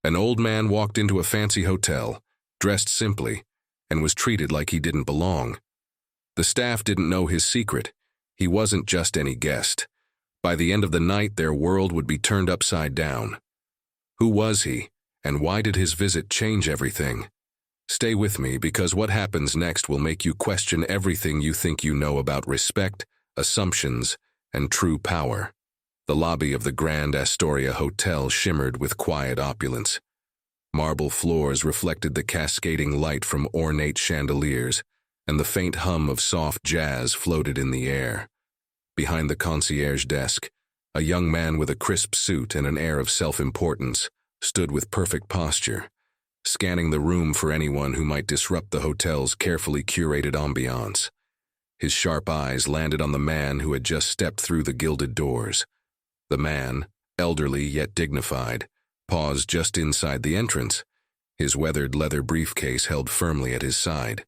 An old man walked into a fancy hotel, dressed simply, and was treated like he didn't belong. The staff didn't know his secret. He wasn't just any guest. By the end of the night, their world would be turned upside down. Who was he, and why did his visit change everything? Stay with me, because what happens next will make you question everything you think you know about respect, assumptions, and true power. The lobby of the Grand Astoria Hotel shimmered with quiet opulence. Marble floors reflected the cascading light from ornate chandeliers, and the faint hum of soft jazz floated in the air. Behind the concierge desk, a young man with a crisp suit and an air of self-importance stood with perfect posture, scanning the room for anyone who might disrupt the hotel's carefully curated ambiance. His sharp eyes landed on the man who had just stepped through the gilded doors. The man, elderly yet dignified, paused just inside the entrance, his weathered leather briefcase held firmly at his side.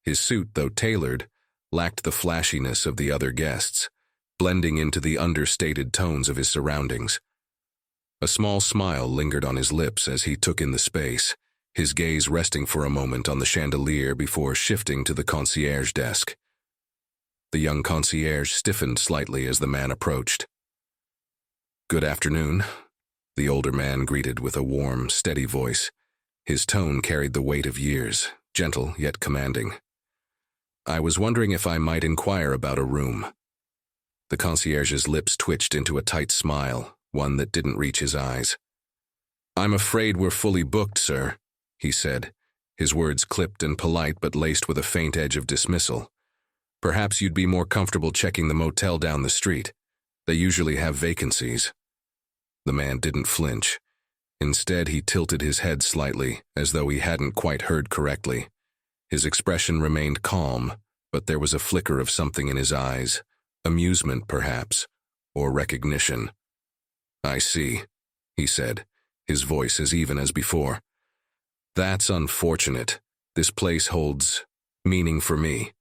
His suit, though tailored, lacked the flashiness of the other guests, blending into the understated tones of his surroundings. A small smile lingered on his lips as he took in the space, his gaze resting for a moment on the chandelier before shifting to the concierge desk. The young concierge stiffened slightly as the man approached. "Good afternoon," the older man greeted with a warm, steady voice. His tone carried the weight of years, gentle yet commanding. "I was wondering if I might inquire about a room." The concierge's lips twitched into a tight smile, one that didn't reach his eyes. "I'm afraid we're fully booked, sir," he said, his words clipped and polite but laced with a faint edge of dismissal. "Perhaps you'd be more comfortable checking the motel down the street. They usually have vacancies." The man didn't flinch. Instead, he tilted his head slightly, as though he hadn't quite heard correctly. His expression remained calm, but there was a flicker of something in his eyes, amusement perhaps, or recognition. "I see," he said, his voice as even as before. "That's unfortunate. This place holds meaning for me."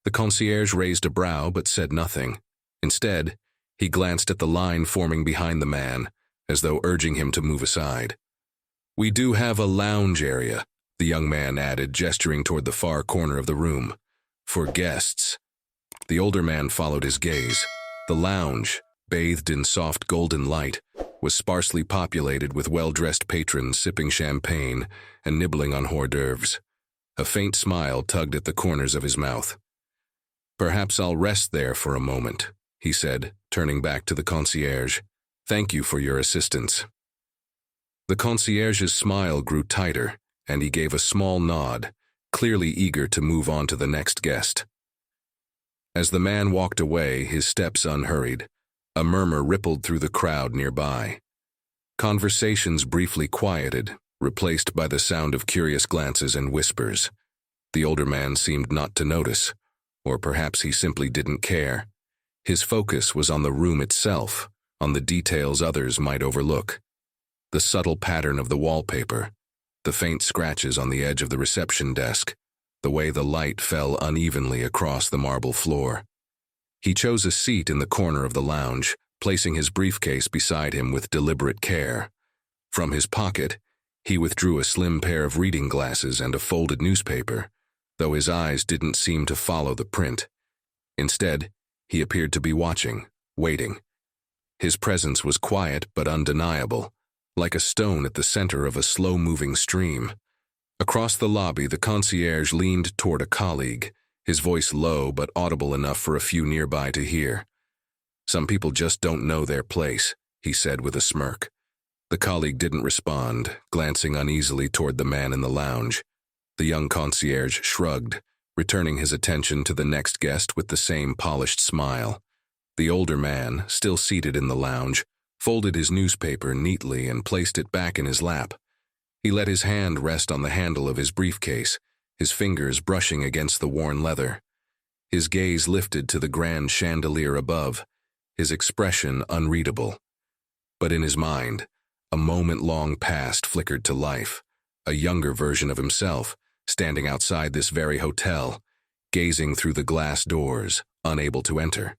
The concierge raised a brow but said nothing. Instead, he glanced at the line forming behind the man, as though urging him to move aside. "We do have a lounge area," the young man added, gesturing toward the far corner of the room, "for guests." The older man followed his gaze. The lounge, bathed in soft golden light, was sparsely populated with well-dressed patrons sipping champagne and nibbling on hors d'oeuvres. A faint smile tugged at the corners of his mouth. "Perhaps I'll rest there for a moment," he said, turning back to the concierge. "Thank you for your assistance." The concierge's smile grew tighter, and he gave a small nod, clearly eager to move on to the next guest. As the man walked away, his steps unhurried, a murmur rippled through the crowd nearby. Conversations briefly quieted, replaced by the sound of curious glances and whispers. The older man seemed not to notice, or perhaps he simply didn't care. His focus was on the room itself, on the details others might overlook. The subtle pattern of the wallpaper, the faint scratches on the edge of the reception desk, the way the light fell unevenly across the marble floor. He chose a seat in the corner of the lounge, placing his briefcase beside him with deliberate care. From his pocket, he withdrew a slim pair of reading glasses and a folded newspaper, though his eyes didn't seem to follow the print. Instead, he appeared to be watching, waiting. His presence was quiet but undeniable, like a stone at the center of a slow-moving stream. Across the lobby, the concierge leaned toward a colleague, his voice low but audible enough for a few nearby to hear. "Some people just don't know their place," he said with a smirk. The colleague didn't respond, glancing uneasily toward the man in the lounge. The young concierge shrugged, returning his attention to the next guest with the same polished smile. The older man, still seated in the lounge, folded his newspaper neatly and placed it back in his lap. He let his hand rest on the handle of his briefcase, his fingers brushing against the worn leather. His gaze lifted to the grand chandelier above, his expression unreadable. But in his mind, a moment-long past flickered to life, a younger version of himself, standing outside this very hotel, gazing through the glass doors, unable to enter.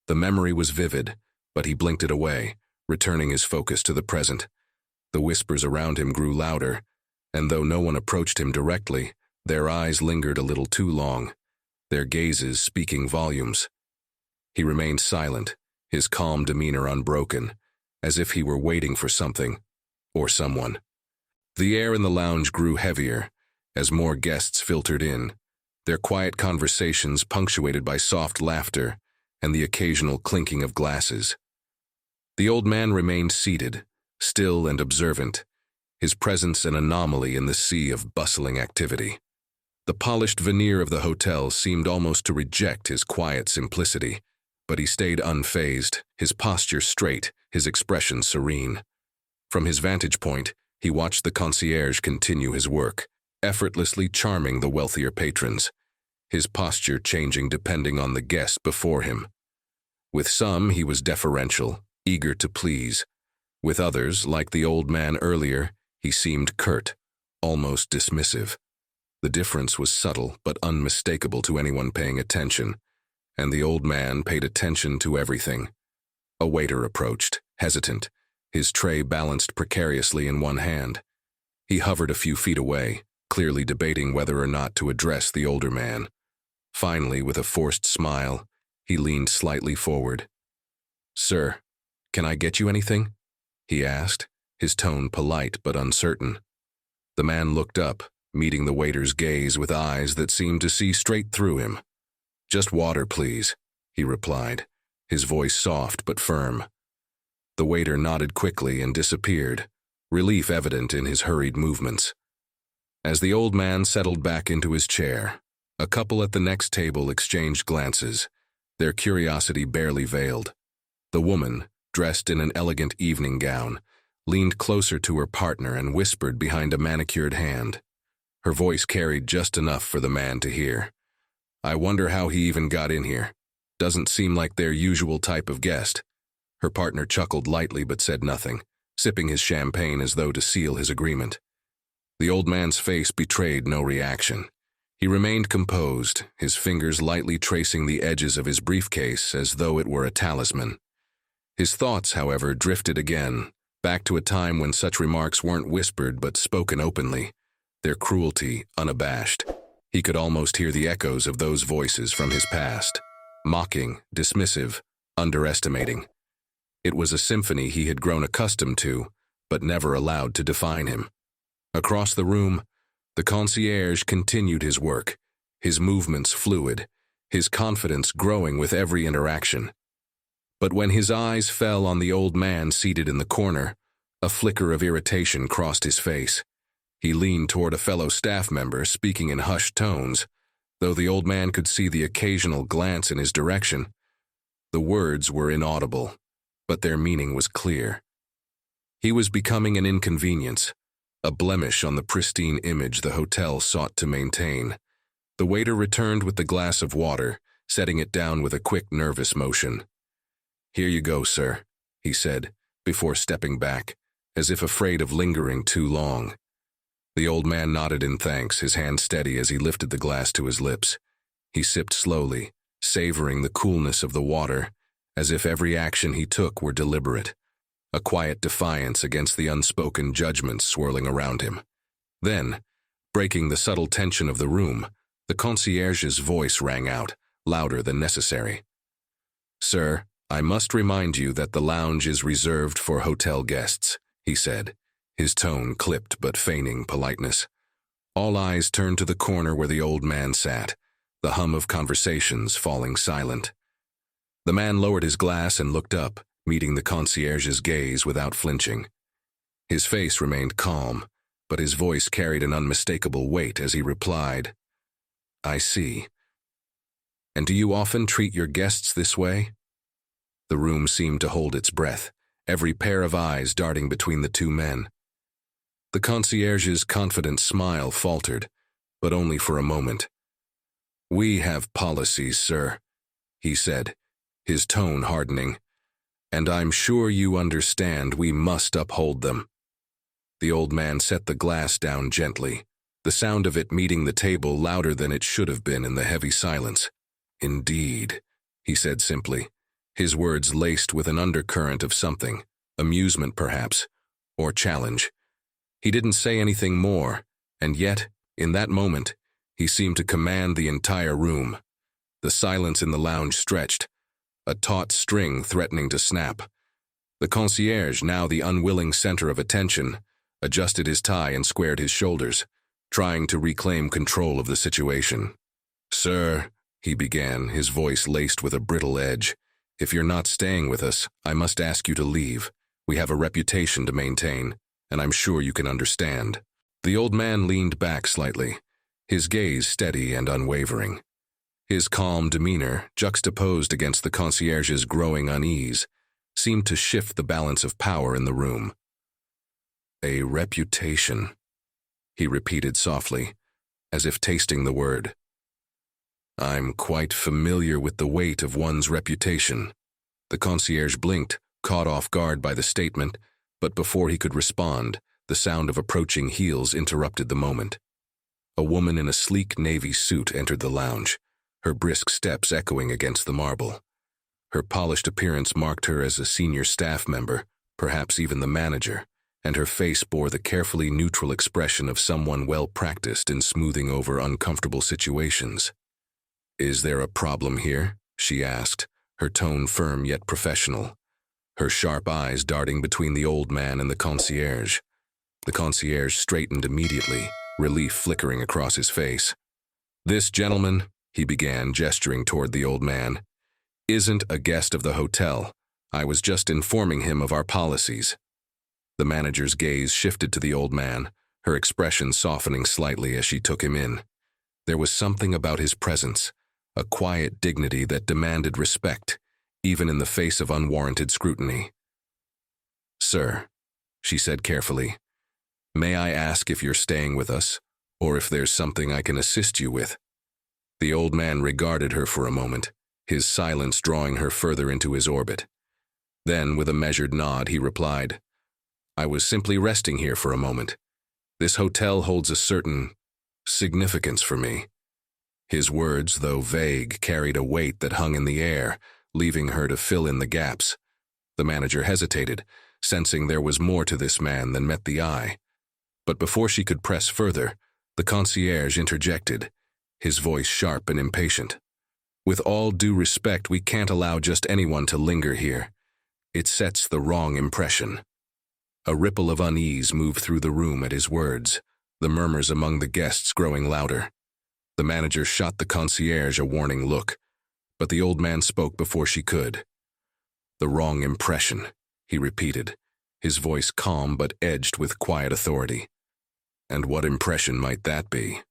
The memory was vivid, but he blinked it away, returning his focus to the present. The whispers around him grew louder, and though no one approached him directly, their eyes lingered a little too long, their gazes speaking volumes. He remained silent, his calm demeanor unbroken, as if he were waiting for something, or someone. The air in the lounge grew heavier as more guests filtered in, their quiet conversations punctuated by soft laughter and the occasional clinking of glasses. The old man remained seated, still and observant, his presence an anomaly in the sea of bustling activity. The polished veneer of the hotel seemed almost to reject his quiet simplicity, but he stayed unfazed, his posture straight, his expression serene. From his vantage point, he watched the concierge continue his work, effortlessly charming the wealthier patrons, his posture changing depending on the guest before him. With some, he was deferential, eager to please. With others, like the old man earlier, he seemed curt, almost dismissive. The difference was subtle but unmistakable to anyone paying attention, and the old man paid attention to everything. A waiter approached, hesitant, his tray balanced precariously in one hand. He hovered a few feet away, clearly debating whether or not to address the older man. Finally, with a forced smile, he leaned slightly forward. "Sir, can I get you anything?" he asked, his tone polite but uncertain. The man looked up, meeting the waiter's gaze with eyes that seemed to see straight through him. "Just water, please," he replied, his voice soft but firm. The waiter nodded quickly and disappeared, relief evident in his hurried movements. As the old man settled back into his chair, a couple at the next table exchanged glances, their curiosity barely veiled. The woman, dressed in an elegant evening gown, leaned closer to her partner and whispered behind a manicured hand. Her voice carried just enough for the man to hear. "I wonder how he even got in here. Doesn't seem like their usual type of guest." Her partner chuckled lightly but said nothing, sipping his champagne as though to seal his agreement. The old man's face betrayed no reaction. He remained composed, his fingers lightly tracing the edges of his briefcase as though it were a talisman. His thoughts, however, drifted again, back to a time when such remarks weren't whispered but spoken openly, their cruelty unabashed. He could almost hear the echoes of those voices from his past, mocking, dismissive, underestimating. It was a symphony he had grown accustomed to, but never allowed to define him. Across the room, the concierge continued his work, his movements fluid, his confidence growing with every interaction. But when his eyes fell on the old man seated in the corner, a flicker of irritation crossed his face. He leaned toward a fellow staff member, speaking in hushed tones, though the old man could see the occasional glance in his direction. The words were inaudible, but their meaning was clear. He was becoming an inconvenience, a blemish on the pristine image the hotel sought to maintain. The waiter returned with the glass of water, setting it down with a quick, nervous motion. "Here you go, sir," he said, before stepping back, as if afraid of lingering too long. The old man nodded in thanks, his hand steady as he lifted the glass to his lips. He sipped slowly, savoring the coolness of the water, as if every action he took were deliberate, a quiet defiance against the unspoken judgments swirling around him. Then, breaking the subtle tension of the room, the concierge's voice rang out, louder than necessary. "Sir, I must remind you that the lounge is reserved for hotel guests," he said, his tone clipped but feigning politeness. All eyes turned to the corner where the old man sat, the hum of conversations falling silent. The man lowered his glass and looked up, meeting the concierge's gaze without flinching. His face remained calm, but his voice carried an unmistakable weight as he replied, "I see. And do you often treat your guests this way?" The room seemed to hold its breath, every pair of eyes darting between the two men. The concierge's confident smile faltered, but only for a moment. "We have policies, sir," he said, his tone hardening, "and I'm sure you understand we must uphold them." The old man set the glass down gently, the sound of it meeting the table louder than it should have been in the heavy silence. "Indeed," he said simply, his words laced with an undercurrent of something, amusement perhaps, or challenge. He didn't say anything more, and yet, in that moment, he seemed to command the entire room. The silence in the lounge stretched, a taut string threatening to snap. The concierge, now the unwilling center of attention, adjusted his tie and squared his shoulders, trying to reclaim control of the situation. "Sir," he began, his voice laced with a brittle edge, "if you're not staying with us, I must ask you to leave. We have a reputation to maintain, and I'm sure you can understand." The old man leaned back slightly, his gaze steady and unwavering. His calm demeanor, juxtaposed against the concierge's growing unease, seemed to shift the balance of power in the room. "A reputation," he repeated softly, as if tasting the word. "I'm quite familiar with the weight of one's reputation." The concierge blinked, caught off guard by the statement, but before he could respond, the sound of approaching heels interrupted the moment. A woman in a sleek navy suit entered the lounge, her brisk steps echoing against the marble. Her polished appearance marked her as a senior staff member, perhaps even the manager, and her face bore the carefully neutral expression of someone well-practiced in smoothing over uncomfortable situations. "Is there a problem here?" she asked, her tone firm yet professional, her sharp eyes darting between the old man and the concierge. The concierge straightened immediately, relief flickering across his face. "This gentleman," he began, gesturing toward the old man, "isn't a guest of the hotel. I was just informing him of our policies." The manager's gaze shifted to the old man, her expression softening slightly as she took him in. There was something about his presence, a quiet dignity that demanded respect, even in the face of unwarranted scrutiny. "Sir," she said carefully, "may I ask if you're staying with us, or if there's something I can assist you with?" The old man regarded her for a moment, his silence drawing her further into his orbit. Then, with a measured nod, he replied, "I was simply resting here for a moment. This hotel holds a certain significance for me." His words, though vague, carried a weight that hung in the air, leaving her to fill in the gaps. The manager hesitated, sensing there was more to this man than met the eye. But before she could press further, the concierge interjected, his voice sharp and impatient. "With all due respect, we can't allow just anyone to linger here. It sets the wrong impression." A ripple of unease moved through the room at his words, the murmurs among the guests growing louder. The manager shot the concierge a warning look, but the old man spoke before she could. "The wrong impression," he repeated, his voice calm but edged with quiet authority. "And what impression might that be?"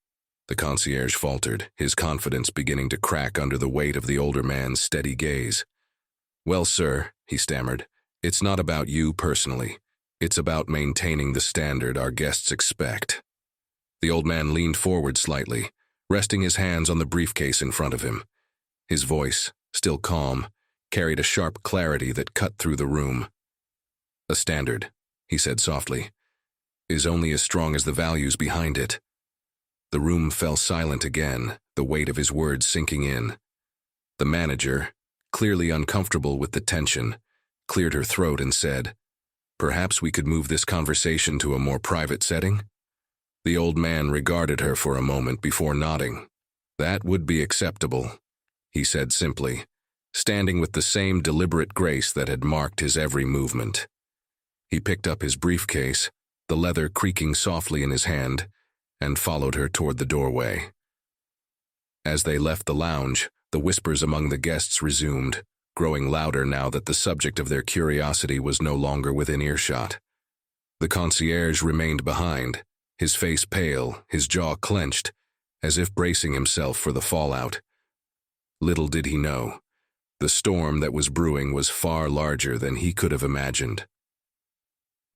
The concierge faltered, his confidence beginning to crack under the weight of the older man's steady gaze. "Well, sir," he stammered, "it's not about you personally. It's about maintaining the standard our guests expect." The old man leaned forward slightly, resting his hands on the briefcase in front of him. His voice, still calm, carried a sharp clarity that cut through the room. "A standard," he said softly, "is only as strong as the values behind it." The room fell silent again, the weight of his words sinking in. The manager, clearly uncomfortable with the tension, cleared her throat and said, "Perhaps we could move this conversation to a more private setting?" The old man regarded her for a moment before nodding. "That would be acceptable," he said simply, standing with the same deliberate grace that had marked his every movement. He picked up his briefcase, the leather creaking softly in his hand, and followed her toward the doorway. As they left the lounge, the whispers among the guests resumed, growing louder now that the subject of their curiosity was no longer within earshot. The concierge remained behind, his face pale, his jaw clenched, as if bracing himself for the fallout. Little did he know, the storm that was brewing was far larger than he could have imagined.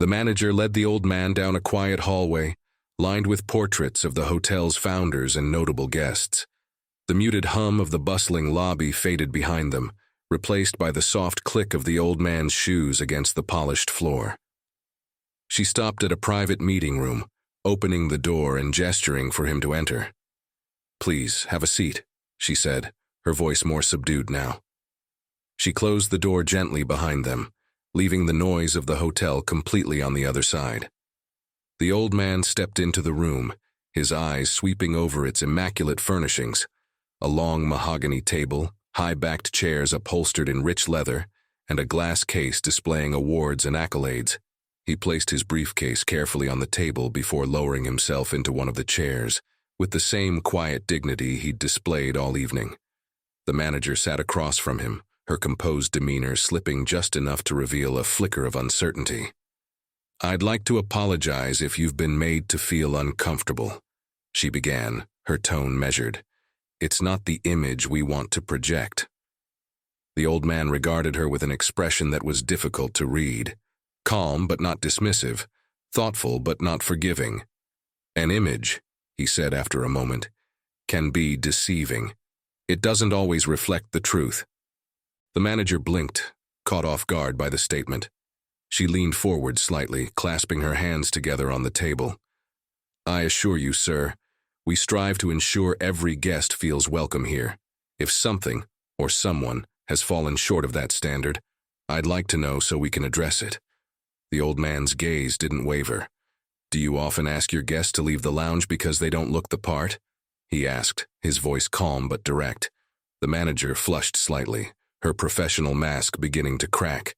The manager led the old man down a quiet hallway, lined with portraits of the hotel's founders and notable guests. The muted hum of the bustling lobby faded behind them, replaced by the soft click of the old man's shoes against the polished floor. She stopped at a private meeting room, opening the door and gesturing for him to enter. "Please, have a seat," she said, her voice more subdued now. She closed the door gently behind them, leaving the noise of the hotel completely on the other side. The old man stepped into the room, his eyes sweeping over its immaculate furnishings, a long mahogany table, high-backed chairs upholstered in rich leather, and a glass case displaying awards and accolades. He placed his briefcase carefully on the table before lowering himself into one of the chairs, with the same quiet dignity he'd displayed all evening. The manager sat across from him, her composed demeanor slipping just enough to reveal a flicker of uncertainty. "I'd like to apologize if you've been made to feel uncomfortable," she began, her tone measured. "It's not the image we want to project." The old man regarded her with an expression that was difficult to read. Calm but not dismissive, thoughtful but not forgiving. "An image," he said after a moment, "can be deceiving. It doesn't always reflect the truth." The manager blinked, caught off guard by the statement. She leaned forward slightly, clasping her hands together on the table. "I assure you, sir, we strive to ensure every guest feels welcome here. If something, or someone, has fallen short of that standard, I'd like to know so we can address it." The old man's gaze didn't waver. "Do you often ask your guests to leave the lounge because they don't look the part?" he asked, his voice calm but direct. The manager flushed slightly, her professional mask beginning to crack.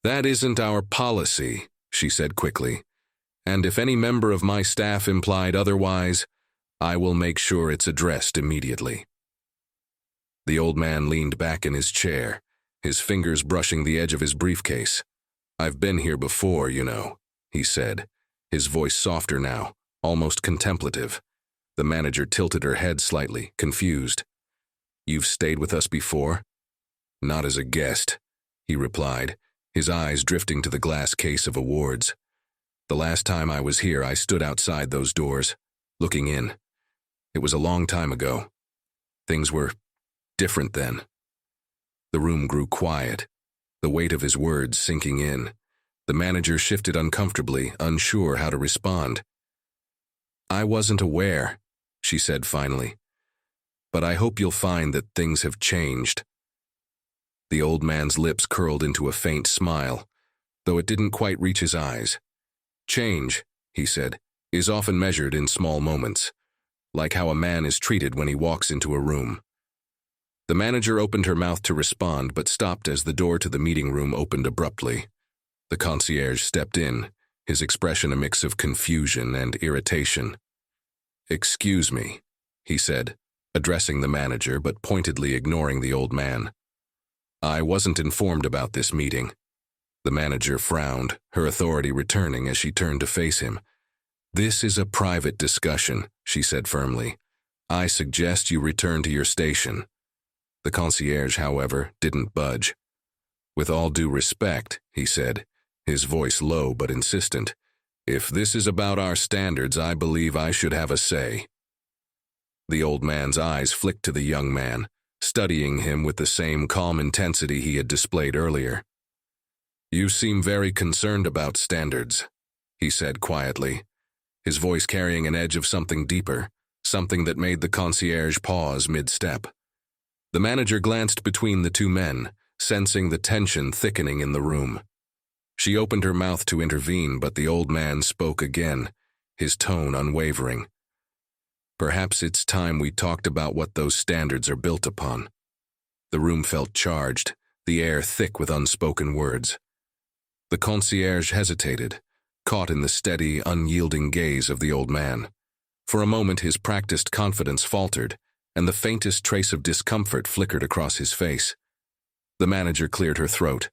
"That isn't our policy," she said quickly. "And if any member of my staff implied otherwise, I will make sure it's addressed immediately." The old man leaned back in his chair, his fingers brushing the edge of his briefcase. "I've been here before, you know," he said, his voice softer now, almost contemplative. The manager tilted her head slightly, confused. "You've stayed with us before?" "Not as a guest," he replied, his eyes drifting to the glass case of awards. "The last time I was here, I stood outside those doors, looking in. It was a long time ago. Things were different then." The room grew quiet, the weight of his words sinking in. The manager shifted uncomfortably, unsure how to respond. "I wasn't aware," she said finally. "But I hope you'll find that things have changed." The old man's lips curled into a faint smile, though it didn't quite reach his eyes. "Change," he said, "is often measured in small moments, like how a man is treated when he walks into a room." The manager opened her mouth to respond but stopped as the door to the meeting room opened abruptly. The concierge stepped in, his expression a mix of confusion and irritation. "Excuse me," he said, addressing the manager but pointedly ignoring the old man. "I wasn't informed about this meeting." The manager frowned, her authority returning as she turned to face him. "This is a private discussion," she said firmly. "I suggest you return to your station." The concierge, however, didn't budge. "With all due respect," he said, his voice low but insistent, "if this is about our standards, I believe I should have a say." The old man's eyes flicked to the young man, studying him with the same calm intensity he had displayed earlier. "You seem very concerned about standards," he said quietly, his voice carrying an edge of something deeper, something that made the concierge pause mid-step. The manager glanced between the two men, sensing the tension thickening in the room. She opened her mouth to intervene, but the old man spoke again, his tone unwavering. "Perhaps it's time we talked about what those standards are built upon." The room felt charged, the air thick with unspoken words. The concierge hesitated, caught in the steady, unyielding gaze of the old man. For a moment his practiced confidence faltered, and the faintest trace of discomfort flickered across his face. The manager cleared her throat,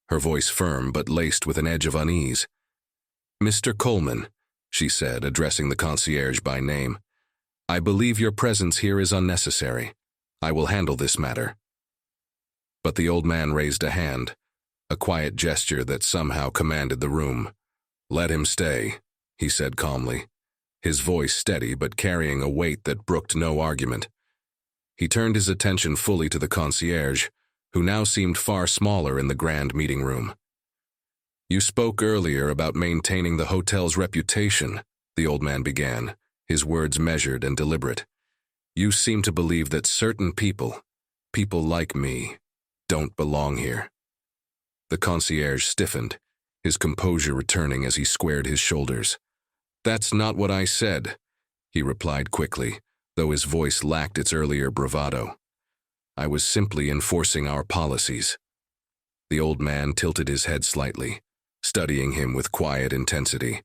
her voice firm but laced with an edge of unease. "Mr. Coleman," she said, addressing the concierge by name, "I believe your presence here is unnecessary. I will handle this matter." But the old man raised a hand, a quiet gesture that somehow commanded the room. "Let him stay," he said calmly, his voice steady but carrying a weight that brooked no argument. He turned his attention fully to the concierge, who now seemed far smaller in the grand meeting room. "You spoke earlier about maintaining the hotel's reputation," the old man began, his words measured and deliberate. "You seem to believe that certain people like me, don't belong here." The concierge stiffened, his composure returning as he squared his shoulders. "That's not what I said," he replied quickly, though his voice lacked its earlier bravado. "I was simply enforcing our policies." The old man tilted his head slightly, studying him with quiet intensity.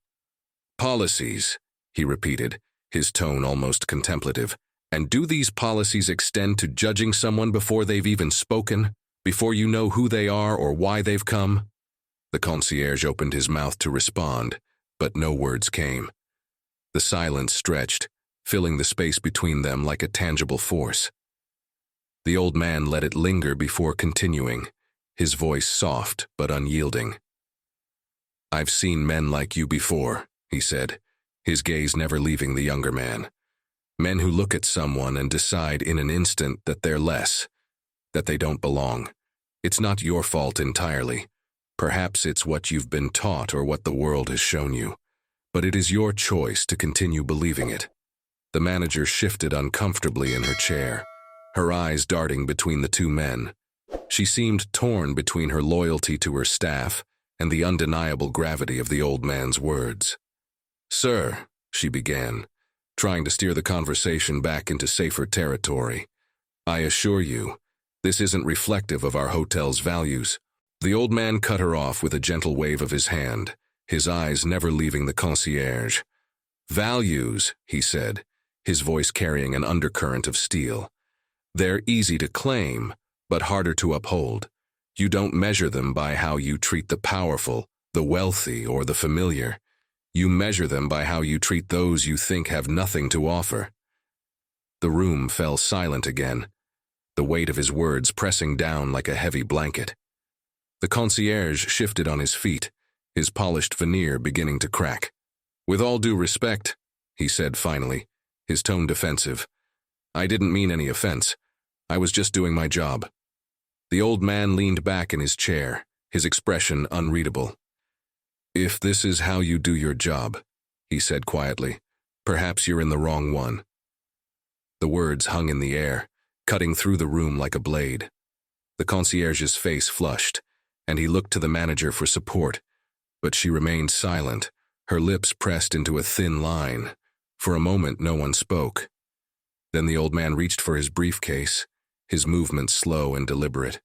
"Policies," he repeated, his tone almost contemplative. "And do these policies extend to judging someone before they've even spoken, before you know who they are or why they've come?" The concierge opened his mouth to respond, but no words came. The silence stretched, filling the space between them like a tangible force. The old man let it linger before continuing, his voice soft but unyielding. "I've seen men like you before," he said, his gaze never leaving the younger man. "Men who look at someone and decide in an instant that they're less, that they don't belong. It's not your fault entirely. Perhaps it's what you've been taught or what the world has shown you. But it is your choice to continue believing it." The manager shifted uncomfortably in her chair, her eyes darting between the two men. She seemed torn between her loyalty to her staff and the undeniable gravity of the old man's words. "Sir," she began, trying to steer the conversation back into safer territory, "I assure you, this isn't reflective of our hotel's values." The old man cut her off with a gentle wave of his hand, his eyes never leaving the concierge. "Values," he said, his voice carrying an undercurrent of steel. "They're easy to claim, but harder to uphold. You don't measure them by how you treat the powerful, the wealthy, or the familiar. You measure them by how you treat those you think have nothing to offer." The room fell silent again, the weight of his words pressing down like a heavy blanket. The concierge shifted on his feet, his polished veneer beginning to crack. "With all due respect," he said finally, his tone defensive, "I didn't mean any offense. I was just doing my job." The old man leaned back in his chair, his expression unreadable. "If this is how you do your job," he said quietly, "perhaps you're in the wrong one." The words hung in the air, cutting through the room like a blade. The concierge's face flushed, and he looked to the manager for support, but she remained silent, her lips pressed into a thin line. For a moment, no one spoke. Then the old man reached for his briefcase, his movements slow and deliberate.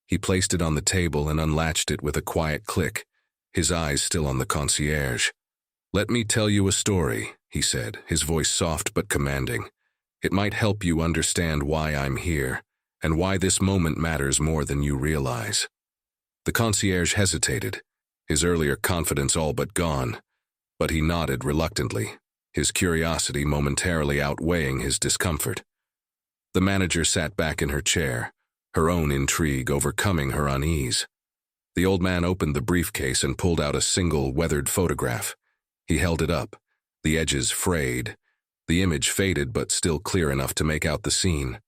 He placed it on the table and unlatched it with a quiet click, his eyes still on the concierge. "Let me tell you a story," he said, his voice soft but commanding. "It might help you understand why I'm here, and why this moment matters more than you realize." The concierge hesitated, his earlier confidence all but gone, but he nodded reluctantly, his curiosity momentarily outweighing his discomfort. The manager sat back in her chair, her own intrigue overcoming her unease. The old man opened the briefcase and pulled out a single weathered photograph. He held it up, the edges frayed, the image faded but still clear enough to make out the scene.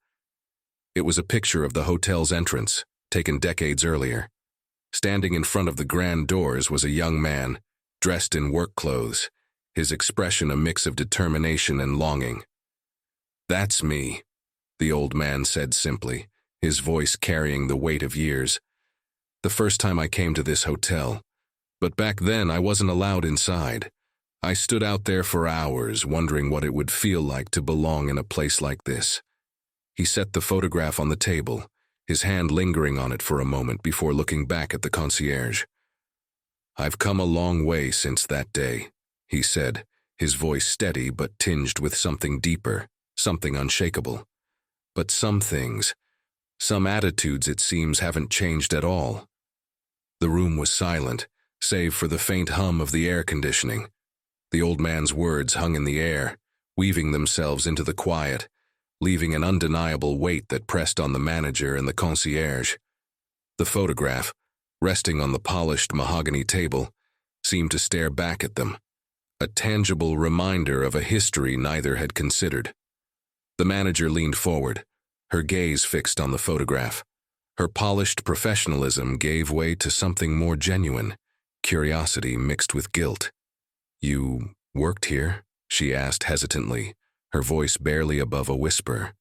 It was a picture of the hotel's entrance, taken decades earlier. Standing in front of the grand doors was a young man, dressed in work clothes, his expression a mix of determination and longing. "That's me," the old man said simply, his voice carrying the weight of years. "The first time I came to this hotel, but back then I wasn't allowed inside. I stood out there for hours wondering what it would feel like to belong in a place like this." He set the photograph on the table, his hand lingering on it for a moment before looking back at the concierge. "I've come a long way since that day," he said, his voice steady but tinged with something deeper, something unshakable. "But some things, some attitudes it seems haven't changed at all." The room was silent, save for the faint hum of the air conditioning. The old man's words hung in the air, weaving themselves into the quiet, leaving an undeniable weight that pressed on the manager and the concierge. The photograph, resting on the polished mahogany table, seemed to stare back at them, a tangible reminder of a history neither had considered. The manager leaned forward, her gaze fixed on the photograph. Her polished professionalism gave way to something more genuine, curiosity mixed with guilt. "You worked here?" she asked hesitantly, her voice barely above a whisper.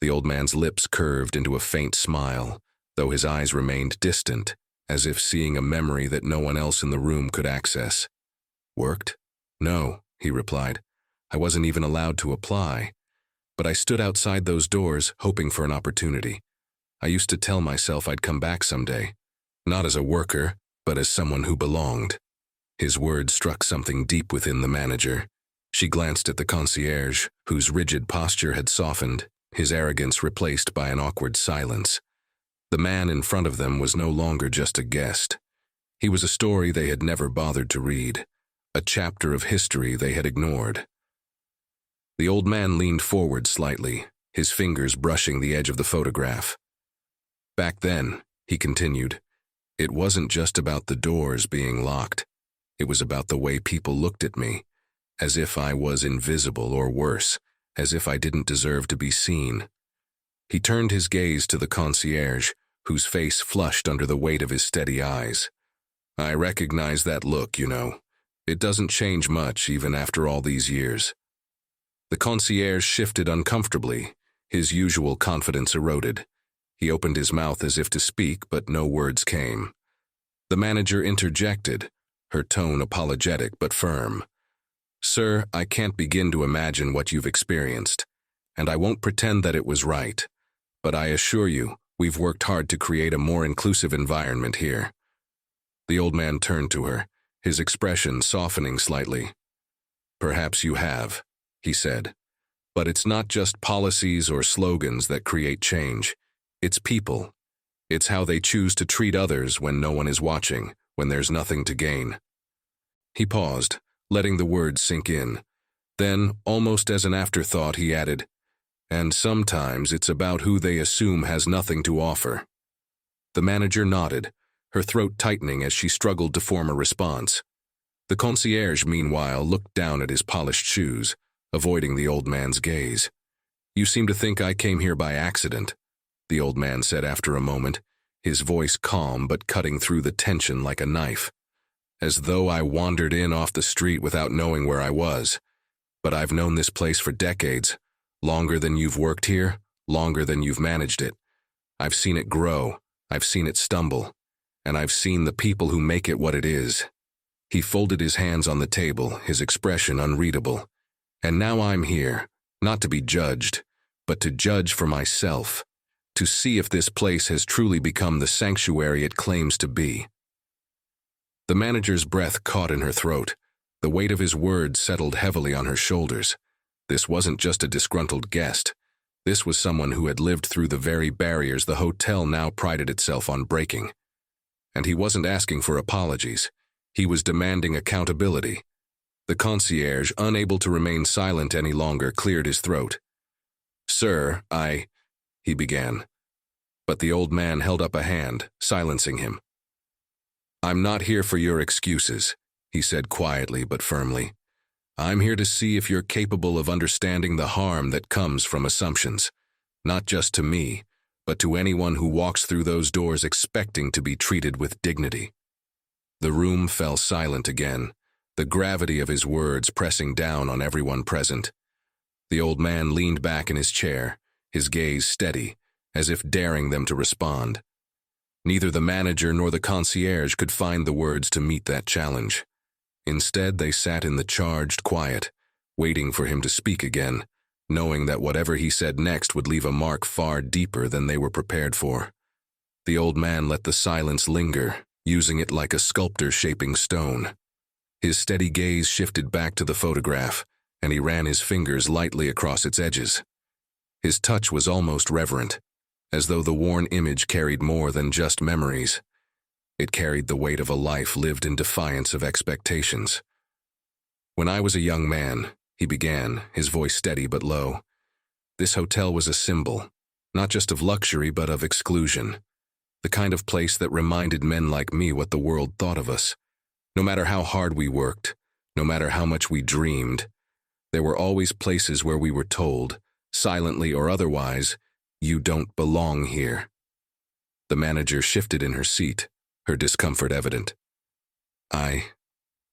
The old man's lips curved into a faint smile, though his eyes remained distant, as if seeing a memory that no one else in the room could access. Worked? No, he replied. I wasn't even allowed to apply. But I stood outside those doors, hoping for an opportunity. I used to tell myself I'd come back someday, not as a worker, but as someone who belonged. His words struck something deep within the manager. She glanced at the concierge, whose rigid posture had softened, his arrogance replaced by an awkward silence. The man in front of them was no longer just a guest. He was a story they had never bothered to read, a chapter of history they had ignored. The old man leaned forward slightly, his fingers brushing the edge of the photograph. Back then, he continued, it wasn't just about the doors being locked. It was about the way people looked at me, as if I was invisible or worse, as if I didn't deserve to be seen. He turned his gaze to the concierge, whose face flushed under the weight of his steady eyes. I recognize that look, you know. It doesn't change much even after all these years. The concierge shifted uncomfortably, his usual confidence eroded. He opened his mouth as if to speak, but no words came. The manager interjected, her tone apologetic but firm. Sir, I can't begin to imagine what you've experienced, and I won't pretend that it was right. But I assure you, we've worked hard to create a more inclusive environment here. The old man turned to her, his expression softening slightly. Perhaps you have, he said. But it's not just policies or slogans that create change. It's people. It's how they choose to treat others when no one is watching, when there's nothing to gain. He paused, letting the words sink in. Then, almost as an afterthought, he added, and sometimes it's about who they assume has nothing to offer. The manager nodded, her throat tightening as she struggled to form a response. The concierge, meanwhile, looked down at his polished shoes, avoiding the old man's gaze. You seem to think I came here by accident, the old man said after a moment, his voice calm but cutting through the tension like a knife. As though I wandered in off the street without knowing where I was. But I've known this place for decades, longer than you've worked here, longer than you've managed it. I've seen it grow, I've seen it stumble, and I've seen the people who make it what it is. He folded his hands on the table, his expression unreadable. And now I'm here, not to be judged, but to judge for myself, to see if this place has truly become the sanctuary it claims to be. The manager's breath caught in her throat. The weight of his words settled heavily on her shoulders. This wasn't just a disgruntled guest. This was someone who had lived through the very barriers the hotel now prided itself on breaking. And he wasn't asking for apologies. He was demanding accountability. The concierge, unable to remain silent any longer, cleared his throat. Sir, he began. But the old man held up a hand, silencing him. I'm not here for your excuses, he said quietly but firmly. I'm here to see if you're capable of understanding the harm that comes from assumptions, not just to me, but to anyone who walks through those doors expecting to be treated with dignity. The room fell silent again, the gravity of his words pressing down on everyone present. The old man leaned back in his chair, his gaze steady, as if daring them to respond. Neither the manager nor the concierge could find the words to meet that challenge. Instead, they sat in the charged quiet, waiting for him to speak again, knowing that whatever he said next would leave a mark far deeper than they were prepared for. The old man let the silence linger, using it like a sculptor shaping stone. His steady gaze shifted back to the photograph, and he ran his fingers lightly across its edges. His touch was almost reverent, as though the worn image carried more than just memories. It carried the weight of a life lived in defiance of expectations. When I was a young man, he began, his voice steady but low, this hotel was a symbol, not just of luxury but of exclusion. The kind of place that reminded men like me what the world thought of us. No matter how hard we worked, no matter how much we dreamed, there were always places where we were told, silently or otherwise, you don't belong here. The manager shifted in her seat, her discomfort evident.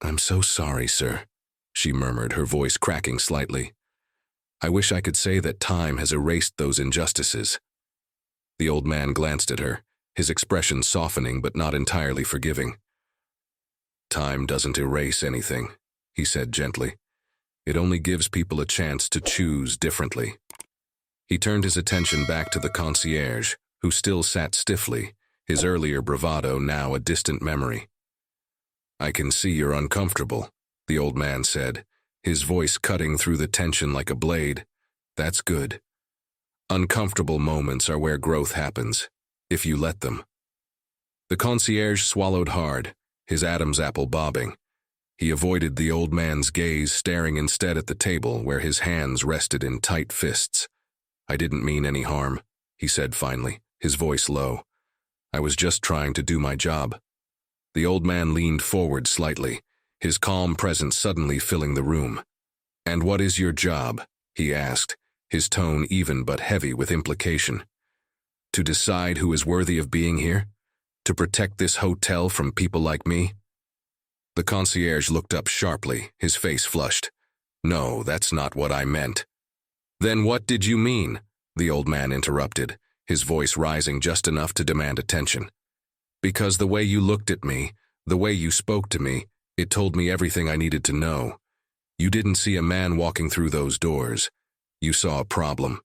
I'm so sorry, sir, she murmured, her voice cracking slightly. I wish I could say that time has erased those injustices. The old man glanced at her, his expression softening but not entirely forgiving. "Time doesn't erase anything," he said gently. "It only gives people a chance to choose differently." He turned his attention back to the concierge, who still sat stiffly, his earlier bravado now a distant memory. "I can see you're uncomfortable," the old man said, his voice cutting through the tension like a blade. "That's good. Uncomfortable moments are where growth happens, if you let them." The concierge swallowed hard, his Adam's apple bobbing. He avoided the old man's gaze, staring instead at the table where his hands rested in tight fists. "I didn't mean any harm," he said finally, his voice low. "I was just trying to do my job." The old man leaned forward slightly, his calm presence suddenly filling the room. "And what is your job?" he asked, his tone even but heavy with implication. "To decide who is worthy of being here? To protect this hotel from people like me?" The concierge looked up sharply, his face flushed. "No, that's not what I meant." "Then what did you mean?" the old man interrupted, his voice rising just enough to demand attention. "Because the way you looked at me, the way you spoke to me, it told me everything I needed to know. You didn't see a man walking through those doors. You saw a problem."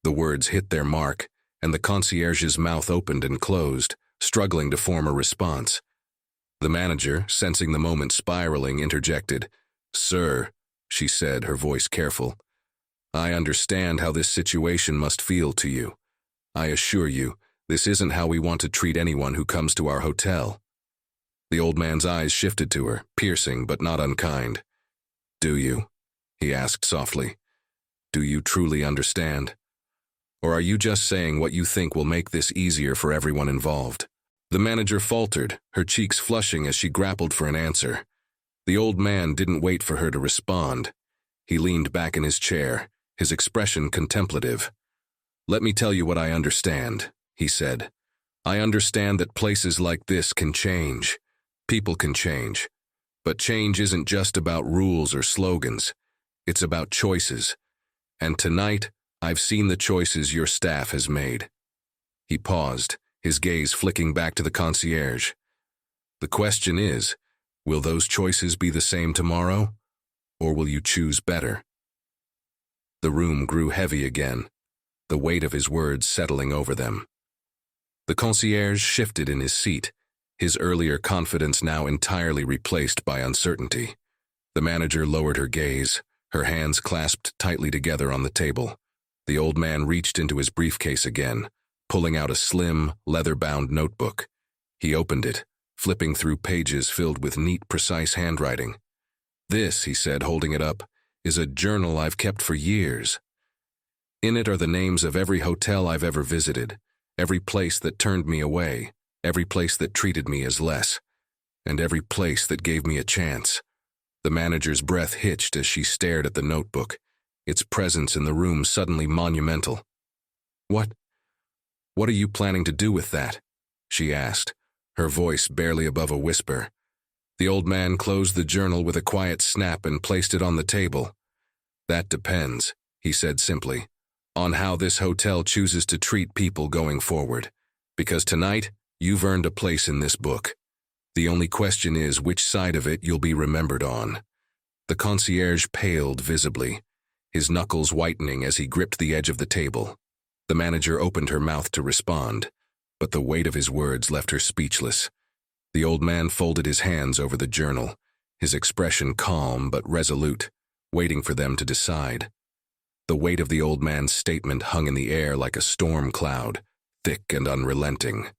The words hit their mark, and the concierge's mouth opened and closed, struggling to form a response. The manager, sensing the moment spiraling, interjected. "Sir," she said, her voice careful, "I understand how this situation must feel to you. I assure you, this isn't how we want to treat anyone who comes to our hotel." The old man's eyes shifted to her, piercing but not unkind. "Do you?" he asked softly. "Do you truly understand? Or are you just saying what you think will make this easier for everyone involved?" The manager faltered, her cheeks flushing as she grappled for an answer. The old man didn't wait for her to respond. He leaned back in his chair, his expression contemplative. "Let me tell you what I understand," he said. "I understand that places like this can change. People can change. But change isn't just about rules or slogans. It's about choices. And tonight, I've seen the choices your staff has made." He paused, his gaze flicking back to the concierge. "The question is, will those choices be the same tomorrow? Or will you choose better?" The room grew heavy again, the weight of his words settling over them. The concierge shifted in his seat, his earlier confidence now entirely replaced by uncertainty. The manager lowered her gaze, her hands clasped tightly together on the table. The old man reached into his briefcase again, pulling out a slim, leather-bound notebook. He opened it, flipping through pages filled with neat, precise handwriting. "This," he said, holding it up, "is a journal I've kept for years. In it are the names of every hotel I've ever visited, every place that turned me away, every place that treated me as less, and every place that gave me a chance." The manager's breath hitched as she stared at the notebook, its presence in the room suddenly monumental. What are you planning to do with that?" she asked, her voice barely above a whisper. The old man closed the journal with a quiet snap and placed it on the table. "That depends," he said simply, "on how this hotel chooses to treat people going forward. Because tonight, you've earned a place in this book. The only question is which side of it you'll be remembered on." The concierge paled visibly, his knuckles whitening as he gripped the edge of the table. The manager opened her mouth to respond, but the weight of his words left her speechless. The old man folded his hands over the journal, his expression calm but resolute, waiting for them to decide. The weight of the old man's statement hung in the air like a storm cloud, thick and unrelenting.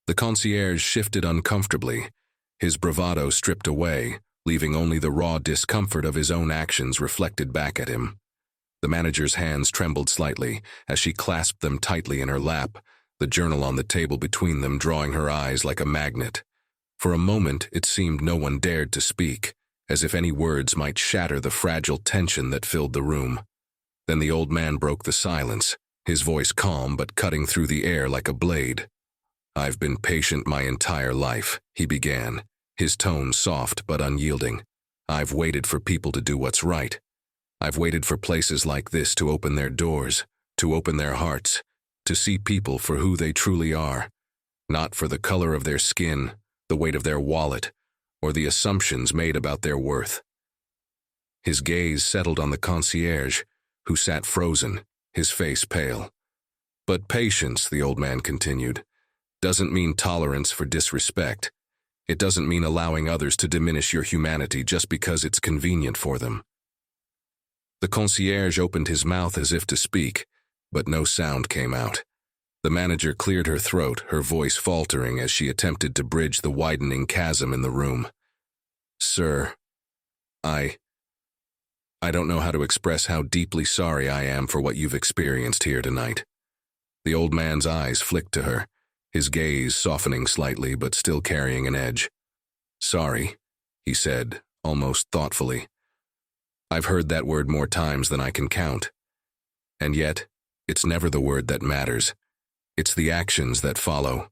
The concierge shifted uncomfortably, his bravado stripped away, leaving only the raw discomfort of his own actions reflected back at him. The manager's hands trembled slightly as she clasped them tightly in her lap, the journal on the table between them drawing her eyes like a magnet. For a moment, it seemed no one dared to speak, as if any words might shatter the fragile tension that filled the room. Then the old man broke the silence, his voice calm but cutting through the air like a blade. "I've been patient my entire life," he began, his tone soft but unyielding. "I've waited for people to do what's right. I've waited for places like this to open their doors, to open their hearts, to see people for who they truly are. not for the color of their skin, the weight of their wallet, or the assumptions made about their worth. His gaze settled on the concierge, who sat frozen, his face pale. But patience, the old man continued, doesn't mean tolerance for disrespect. It doesn't mean allowing others to diminish your humanity just because it's convenient for them. The concierge opened his mouth as if to speak, but no sound came out. The manager cleared her throat, her voice faltering as she attempted to bridge the widening chasm in the room. Sir, I don't know how to express how deeply sorry I am for what you've experienced here tonight. The old man's eyes flicked to her, his gaze softening slightly but still carrying an edge. Sorry, he said, almost thoughtfully. I've heard that word more times than I can count. And yet, it's never the word that matters. It's the actions that follow.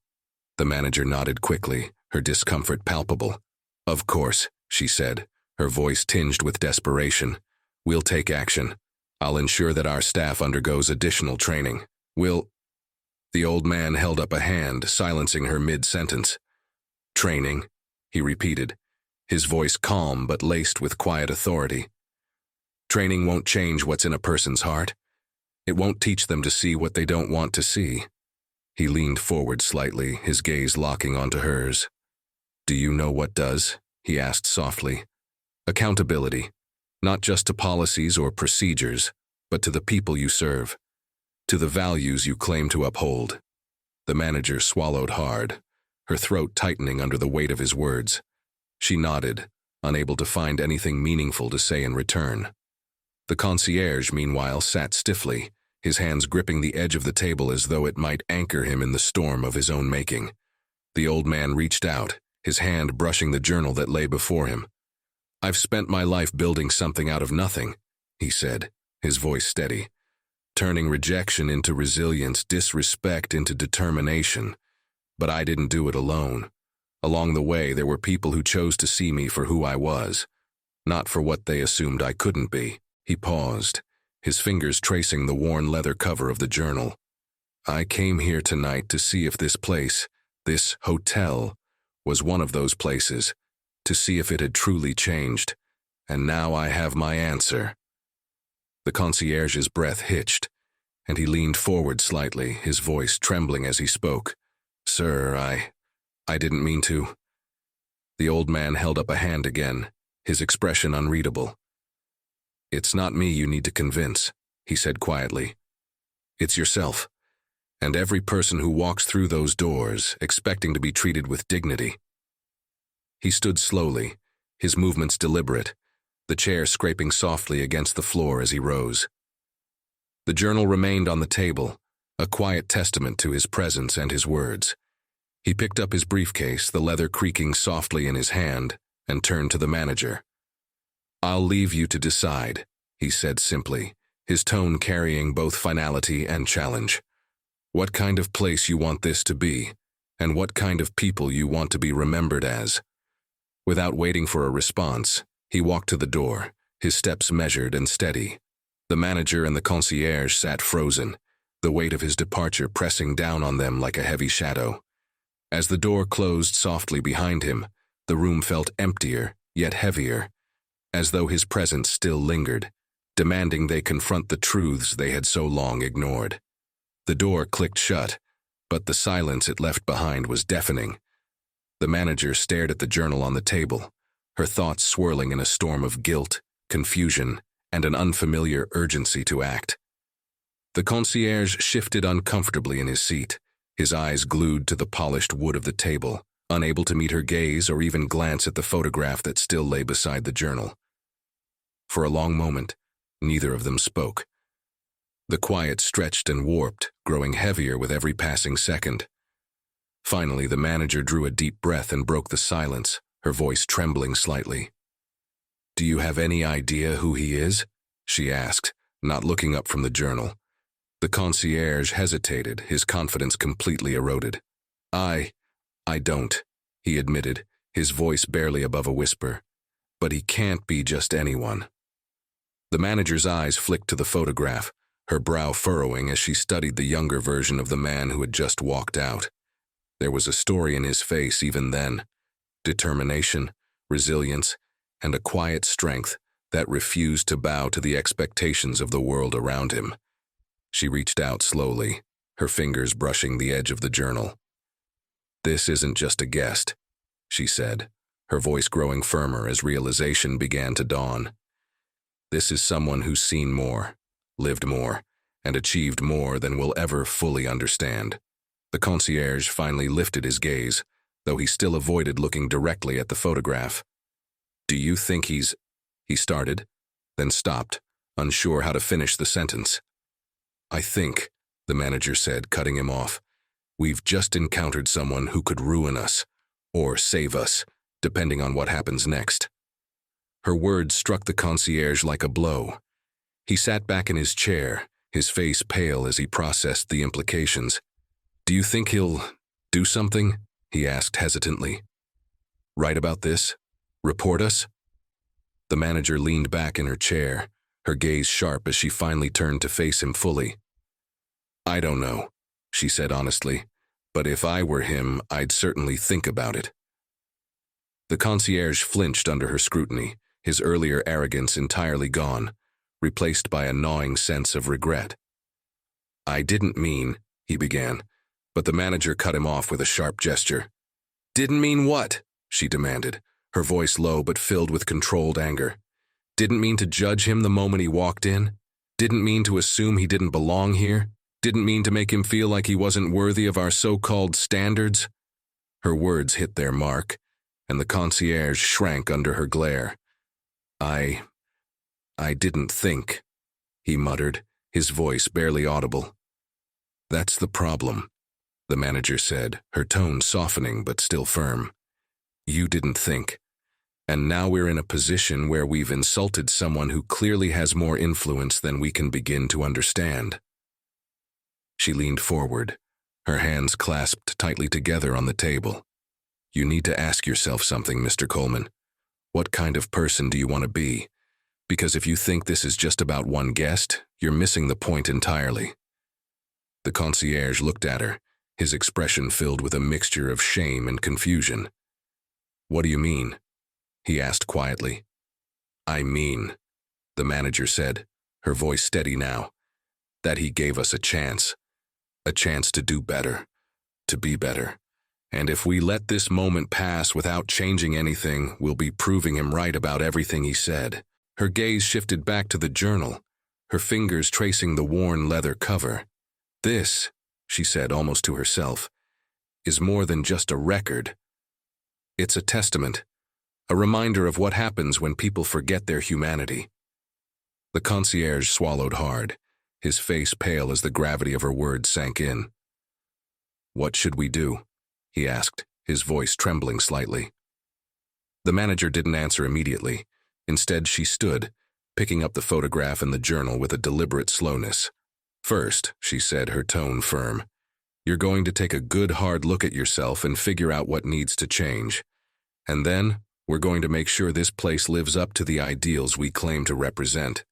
The manager nodded quickly, her discomfort palpable. Of course, she said, her voice tinged with desperation. We'll take action. I'll ensure that our staff undergoes additional training. The old man held up a hand, silencing her mid-sentence. Training, he repeated, his voice calm but laced with quiet authority. Training won't change what's in a person's heart. It won't teach them to see what they don't want to see. He leaned forward slightly, his gaze locking onto hers. Do you know what does? He asked softly. Accountability, not just to policies or procedures, but to the people you serve, to the values you claim to uphold. The manager swallowed hard, her throat tightening under the weight of his words. She nodded, unable to find anything meaningful to say in return. The concierge, meanwhile, sat stiffly, his hands gripping the edge of the table as though it might anchor him in the storm of his own making. The old man reached out, his hand brushing the journal that lay before him. I've spent my life building something out of nothing, he said, his voice steady, turning rejection into resilience, disrespect into determination. But I didn't do it alone. Along the way, there were people who chose to see me for who I was, not for what they assumed I couldn't be. He paused, his fingers tracing the worn leather cover of the journal. I came here tonight to see if this place, this hotel, was one of those places, to see if it had truly changed, and now I have my answer. The concierge's breath hitched, and he leaned forward slightly, his voice trembling as he spoke. Sir, I didn't mean to. The old man held up a hand again, his expression unreadable. It's not me you need to convince, he said quietly. It's yourself, and every person who walks through those doors expecting to be treated with dignity. He stood slowly, his movements deliberate, the chair scraping softly against the floor as he rose. The journal remained on the table, a quiet testament to his presence and his words. He picked up his briefcase, the leather creaking softly in his hand, and turned to the manager. I'll leave you to decide, he said simply, his tone carrying both finality and challenge. What kind of place you want this to be, and what kind of people you want to be remembered as. Without waiting for a response, he walked to the door, his steps measured and steady. The manager and the concierge sat frozen, the weight of his departure pressing down on them like a heavy shadow. As the door closed softly behind him, the room felt emptier, yet heavier, as though his presence still lingered, demanding they confront the truths they had so long ignored. The door clicked shut, but the silence it left behind was deafening. The manager stared at the journal on the table, her thoughts swirling in a storm of guilt, confusion, and an unfamiliar urgency to act. The concierge shifted uncomfortably in his seat, his eyes glued to the polished wood of the table, unable to meet her gaze or even glance at the photograph that still lay beside the journal. For a long moment, neither of them spoke. The quiet stretched and warped, growing heavier with every passing second. Finally, the manager drew a deep breath and broke the silence, her voice trembling slightly. Do you have any idea who he is? She asked, not looking up from the journal. The concierge hesitated, his confidence completely eroded. I don't, he admitted, his voice barely above a whisper. But he can't be just anyone. The manager's eyes flicked to the photograph, her brow furrowing as she studied the younger version of the man who had just walked out. There was a story in his face even then. Determination, resilience, and a quiet strength that refused to bow to the expectations of the world around him. She reached out slowly, her fingers brushing the edge of the journal. "This isn't just a guest," she said, her voice growing firmer as realization began to dawn. "This is someone who's seen more, lived more, and achieved more than we'll ever fully understand." The concierge finally lifted his gaze, though he still avoided looking directly at the photograph. "Do you think he started, then stopped, unsure how to finish the sentence. "I think," the manager said, cutting him off, "we've just encountered someone who could ruin us, or save us, depending on what happens next." Her words struck the concierge like a blow. He sat back in his chair, his face pale as he processed the implications. "Do you think he'll do something?" he asked hesitantly. "Write about this? Report us?" The manager leaned back in her chair, her gaze sharp as she finally turned to face him fully. "I don't know," she said honestly, "but if I were him, I'd certainly think about it." The concierge flinched under her scrutiny, his earlier arrogance entirely gone, replaced by a gnawing sense of regret. "I didn't mean," he began, but the manager cut him off with a sharp gesture. "Didn't mean what?" she demanded, her voice low but filled with controlled anger. "Didn't mean to judge him the moment he walked in? Didn't mean to assume he didn't belong here? Didn't mean to make him feel like he wasn't worthy of our so-called standards?" Her words hit their mark, and the concierge shrank under her glare. I didn't think," he muttered, his voice barely audible. "That's the problem," the manager said, her tone softening but still firm. "You didn't think. And now we're in a position where we've insulted someone who clearly has more influence than we can begin to understand." She leaned forward, her hands clasped tightly together on the table. "You need to ask yourself something, Mr. Coleman. What kind of person do you want to be? Because if you think this is just about one guest, you're missing the point entirely." The concierge looked at her, his expression filled with a mixture of shame and confusion. "What do you mean?" he asked quietly. "I mean," the manager said, her voice steady now, "that he gave us a chance to do better, to be better. And if we let this moment pass without changing anything, we'll be proving him right about everything he said." Her gaze shifted back to the journal, her fingers tracing the worn leather cover. "This," she said almost to herself, "is more than just a record. It's a testament, a reminder of what happens when people forget their humanity." The concierge swallowed hard, his face pale as the gravity of her words sank in. "What should we do?" he asked, his voice trembling slightly. The manager didn't answer immediately. Instead, she stood, picking up the photograph and the journal with a deliberate slowness. "First," she said, her tone firm, "you're going to take a good hard look at yourself and figure out what needs to change. And then, we're going to make sure this place lives up to the ideals we claim to represent."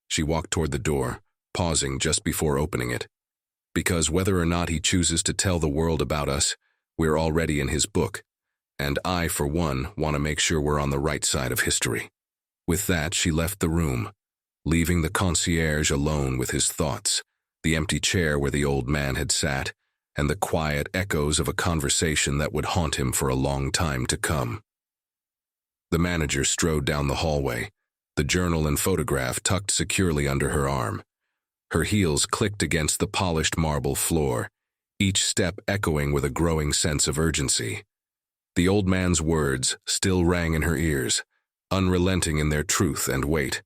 She walked toward the door, pausing just before opening it. "Because whether or not he chooses to tell the world about us, we're already in his book, and I, for one, want to make sure we're on the right side of history." With that, she left the room, leaving the concierge alone with his thoughts, the empty chair where the old man had sat, and the quiet echoes of a conversation that would haunt him for a long time to come. The manager strode down the hallway, the journal and photograph tucked securely under her arm. Her heels clicked against the polished marble floor, each step echoing with a growing sense of urgency. The old man's words still rang in her ears, unrelenting in their truth and weight.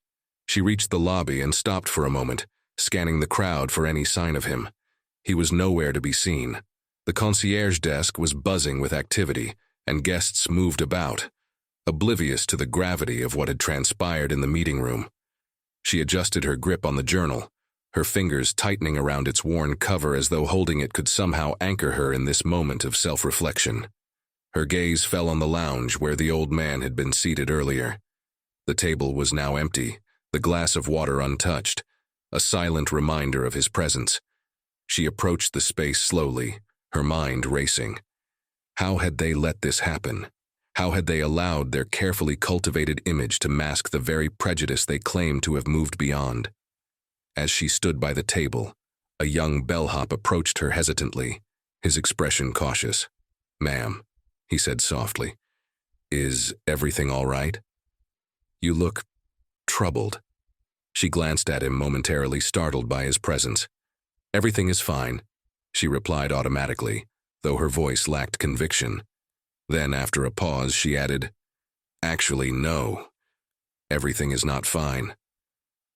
She reached the lobby and stopped for a moment, scanning the crowd for any sign of him. He was nowhere to be seen. The concierge desk was buzzing with activity, and guests moved about, oblivious to the gravity of what had transpired in the meeting room. She adjusted her grip on the journal, her fingers tightening around its worn cover as though holding it could somehow anchor her in this moment of self-reflection. Her gaze fell on the lounge where the old man had been seated earlier. The table was now empty, the glass of water untouched, a silent reminder of his presence. She approached the space slowly, her mind racing. How had they let this happen? How had they allowed their carefully cultivated image to mask the very prejudice they claimed to have moved beyond? As she stood by the table, a young bellhop approached her hesitantly, his expression cautious. "Ma'am," he said softly, "is everything all right? You look troubled." She glanced at him, momentarily startled by his presence. "Everything is fine," she replied automatically, though her voice lacked conviction. Then, after a pause, she added, "Actually, no. Everything is not fine."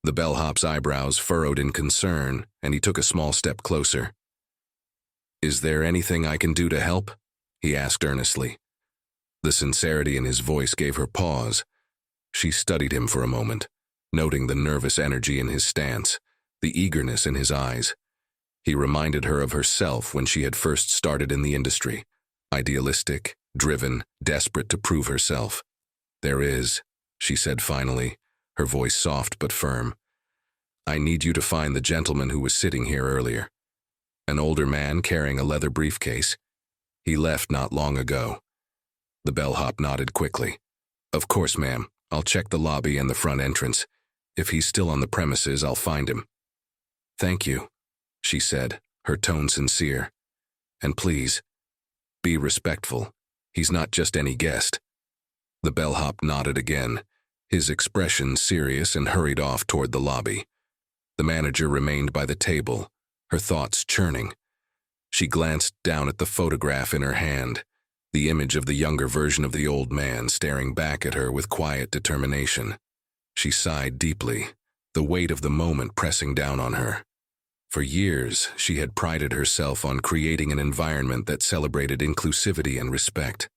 The bellhop's eyebrows furrowed in concern, and he took a small step closer. "Is there anything I can do to help?" he asked earnestly. The sincerity in his voice gave her pause. She studied him for a moment, noting the nervous energy in his stance, the eagerness in his eyes. He reminded her of herself when she had first started in the industry, idealistic, driven, desperate to prove herself. "There is," she said finally, her voice soft but firm. "I need you to find the gentleman who was sitting here earlier. An older man carrying a leather briefcase. He left not long ago." The bellhop nodded quickly. "Of course, ma'am. I'll check the lobby and the front entrance. If he's still on the premises, I'll find him." "Thank you," she said, her tone sincere. "And please, be respectful. He's not just any guest." The bellhop nodded again, his expression serious, and hurried off toward the lobby. The manager remained by the table, her thoughts churning. She glanced down at the photograph in her hand, the image of the younger version of the old man staring back at her with quiet determination. She sighed deeply, the weight of the moment pressing down on her. For years, she had prided herself on creating an environment that celebrated inclusivity and respect.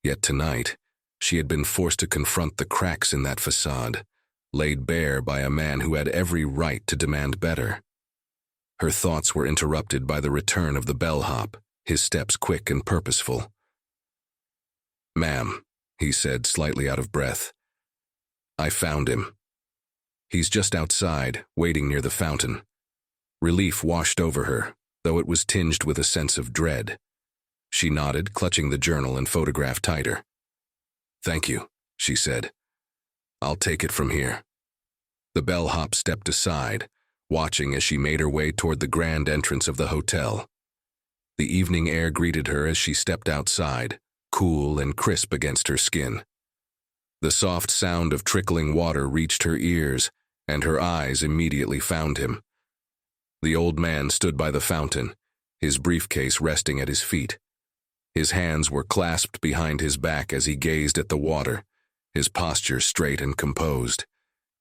Yet tonight, she had been forced to confront the cracks in that facade, laid bare by a man who had every right to demand better. Her thoughts were interrupted by the return of the bellhop, his steps quick and purposeful. "Ma'am," he said, slightly out of breath, "I found him. He's just outside, waiting near the fountain." Relief washed over her, though it was tinged with a sense of dread. She nodded, clutching the journal and photograph tighter. "Thank you," she said. "I'll take it from here." The bellhop stepped aside, watching as she made her way toward the grand entrance of the hotel. The evening air greeted her as she stepped outside, cool and crisp against her skin. The soft sound of trickling water reached her ears, and her eyes immediately found him. The old man stood by the fountain, his briefcase resting at his feet. His hands were clasped behind his back as he gazed at the water, his posture straight and composed.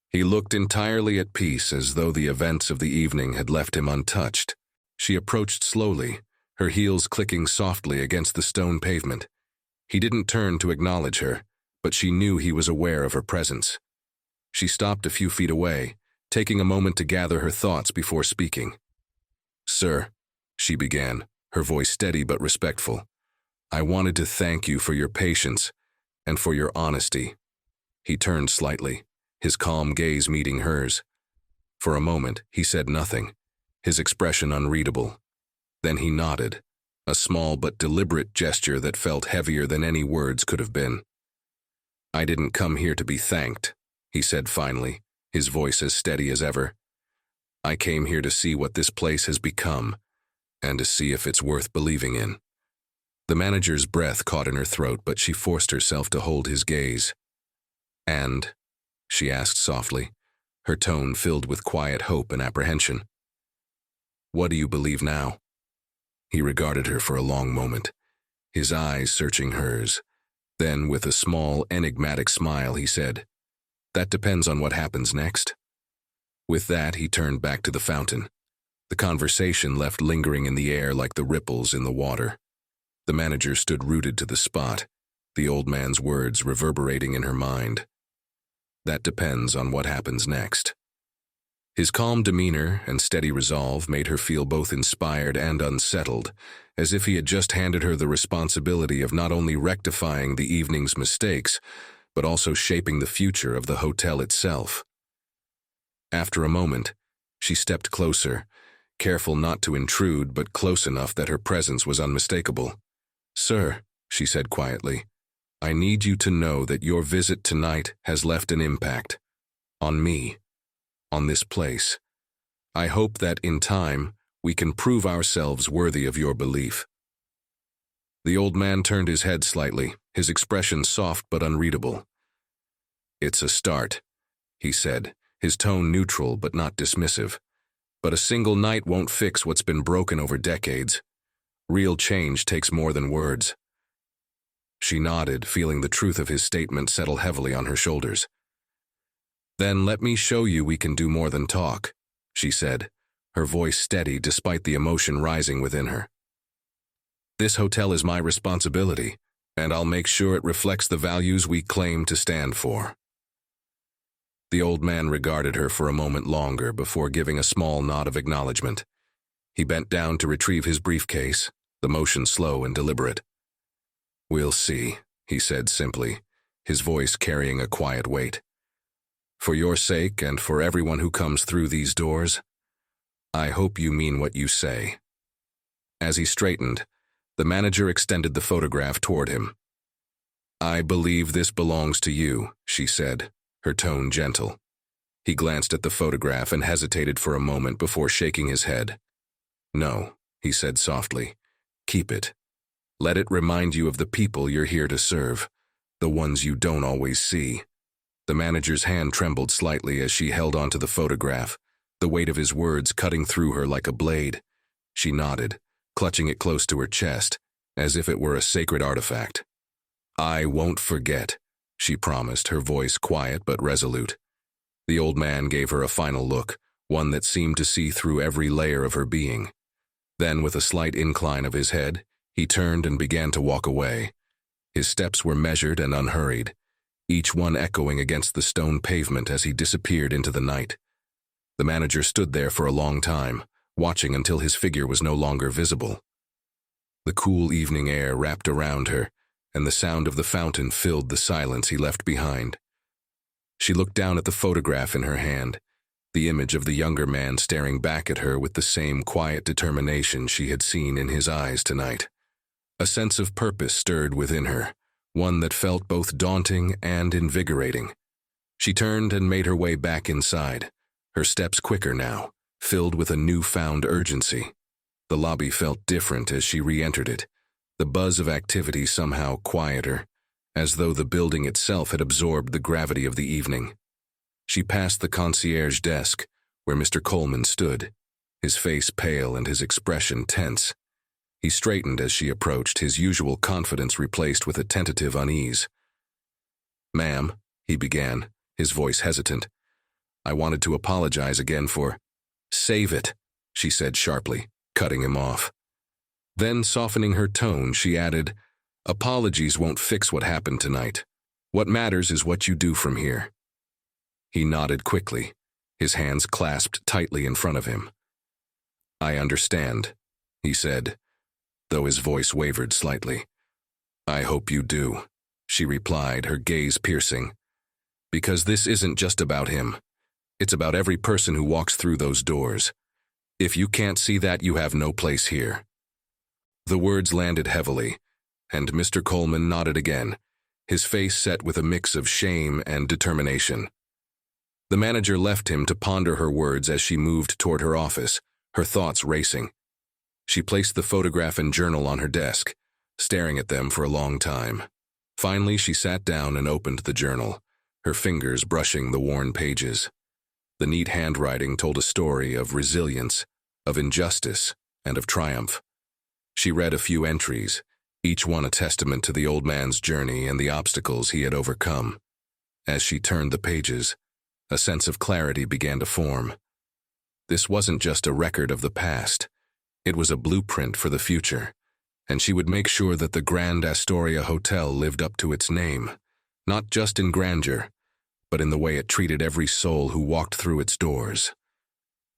He looked entirely at peace, as though the events of the evening had left him untouched. She approached slowly, her heels clicking softly against the stone pavement. He didn't turn to acknowledge her, but she knew he was aware of her presence. She stopped a few feet away, taking a moment to gather her thoughts before speaking. "Sir," she began, her voice steady but respectful, "I wanted to thank you for your patience and for your honesty." He turned slightly, his calm gaze meeting hers. For a moment, he said nothing, his expression unreadable. Then he nodded, a small but deliberate gesture that felt heavier than any words could have been. "I didn't come here to be thanked," he said finally, his voice as steady as ever. "I came here to see what this place has become, and to see if it's worth believing in." The manager's breath caught in her throat, but she forced herself to hold his gaze. "And?" she asked softly, her tone filled with quiet hope and apprehension. "What do you believe now?" He regarded her for a long moment, his eyes searching hers. Then, with a small, enigmatic smile, he said, "That depends on what happens next." With that, he turned back to the fountain, the conversation left lingering in the air like the ripples in the water. The manager stood rooted to the spot, the old man's words reverberating in her mind. "That depends on what happens next." His calm demeanor and steady resolve made her feel both inspired and unsettled, as if he had just handed her the responsibility of not only rectifying the evening's mistakes, but also shaping the future of the hotel itself. After a moment, she stepped closer, careful not to intrude but close enough that her presence was unmistakable. "Sir," she said quietly, "I need you to know that your visit tonight has left an impact. On me. On this place. I hope that, in time, we can prove ourselves worthy of your belief." The old man turned his head slightly, his expression soft but unreadable. "It's a start," he said, his tone neutral but not dismissive. "But a single night won't fix what's been broken over decades. Real change takes more than words." She nodded, feeling the truth of his statement settle heavily on her shoulders. "Then let me show you we can do more than talk," she said, her voice steady despite the emotion rising within her. "This hotel is my responsibility, and I'll make sure it reflects the values we claim to stand for." The old man regarded her for a moment longer before giving a small nod of acknowledgement. He bent down to retrieve his briefcase, the motion slow and deliberate. "We'll see," he said simply, his voice carrying a quiet weight. "For your sake and for everyone who comes through these doors, I hope you mean what you say." As he straightened, the manager extended the photograph toward him. "I believe this belongs to you," she said, her tone gentle. He glanced at the photograph and hesitated for a moment before shaking his head. "No," he said softly. "Keep it. Let it remind you of the people you're here to serve, the ones you don't always see." The manager's hand trembled slightly as she held onto the photograph, the weight of his words cutting through her like a blade. She nodded, clutching it close to her chest, as if it were a sacred artifact. "I won't forget," she promised, her voice quiet but resolute. The old man gave her a final look, one that seemed to see through every layer of her being. Then, with a slight incline of his head, he turned and began to walk away. His steps were measured and unhurried, each one echoing against the stone pavement as he disappeared into the night. The manager stood there for a long time, watching until his figure was no longer visible. The cool evening air wrapped around her, and the sound of the fountain filled the silence he left behind. She looked down at the photograph in her hand, the image of the younger man staring back at her with the same quiet determination she had seen in his eyes tonight. A sense of purpose stirred within her, one that felt both daunting and invigorating. She turned and made her way back inside, her steps quicker now, filled with a newfound urgency. The lobby felt different as she re-entered it, the buzz of activity somehow quieter, as though the building itself had absorbed the gravity of the evening. She passed the concierge desk, where Mr. Coleman stood, his face pale and his expression tense. He straightened as she approached, his usual confidence replaced with a tentative unease. "Ma'am," he began, his voice hesitant. "I wanted to apologize again for—" "Save it," she said sharply, cutting him off. Then, softening her tone, she added, "Apologies won't fix what happened tonight. What matters is what you do from here." He nodded quickly, his hands clasped tightly in front of him. "I understand," he said, though his voice wavered slightly. "I hope you do," she replied, her gaze piercing. "Because this isn't just about him. It's about every person who walks through those doors. If you can't see that, you have no place here." The words landed heavily, and Mr. Coleman nodded again, his face set with a mix of shame and determination. The manager left him to ponder her words as she moved toward her office, her thoughts racing. She placed the photograph and journal on her desk, staring at them for a long time. Finally, she sat down and opened the journal, her fingers brushing the worn pages. The neat handwriting told a story of resilience, of injustice, and of triumph. She read a few entries, each one a testament to the old man's journey and the obstacles he had overcome. As she turned the pages, a sense of clarity began to form. This wasn't just a record of the past. It was a blueprint for the future, and she would make sure that the Grand Astoria Hotel lived up to its name, not just in grandeur, but in the way it treated every soul who walked through its doors.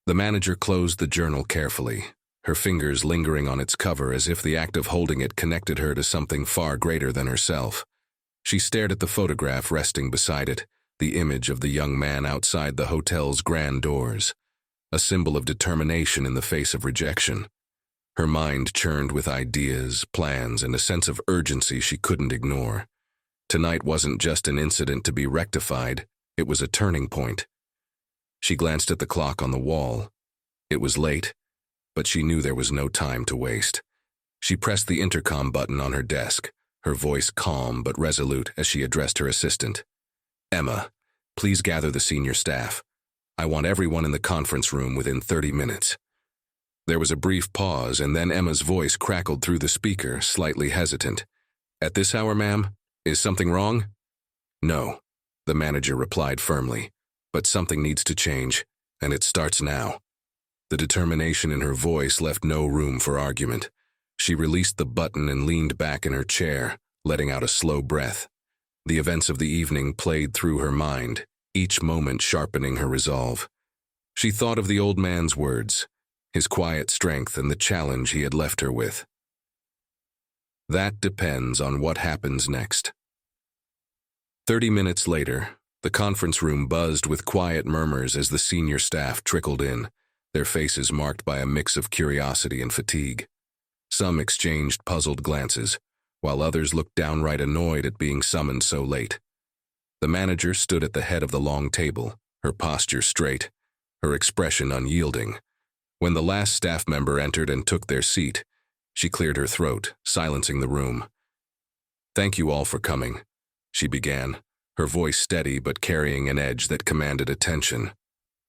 The manager closed the journal carefully, her fingers lingering on its cover as if the act of holding it connected her to something far greater than herself. She stared at the photograph resting beside it, the image of the young man outside the hotel's grand doors. a symbol of determination in the face of rejection. Her mind churned with ideas, plans, and a sense of urgency she couldn't ignore. Tonight wasn't just an incident to be rectified, it was a turning point. She glanced at the clock on the wall. It was late, but she knew there was no time to waste. She pressed the intercom button on her desk, her voice calm but resolute as she addressed her assistant. "Emma, please gather the senior staff. I want everyone in the conference room within 30 minutes. There was a brief pause, and then Emma's voice crackled through the speaker, slightly hesitant. "At this hour, ma'am? Is something wrong?" "No," the manager replied firmly, "but something needs to change, and it starts now." The determination in her voice left no room for argument. She released the button and leaned back in her chair, letting out a slow breath. The events of the evening played through her mind, each moment sharpening her resolve. She thought of the old man's words, his quiet strength, and the challenge he had left her with. That depends on what happens next. 30 minutes later, the conference room buzzed with quiet murmurs as the senior staff trickled in, their faces marked by a mix of curiosity and fatigue. Some exchanged puzzled glances, while others looked downright annoyed at being summoned so late. The manager stood at the head of the long table, her posture straight, her expression unyielding. When the last staff member entered and took their seat, she cleared her throat, silencing the room. "Thank you all for coming," she began, her voice steady but carrying an edge that commanded attention.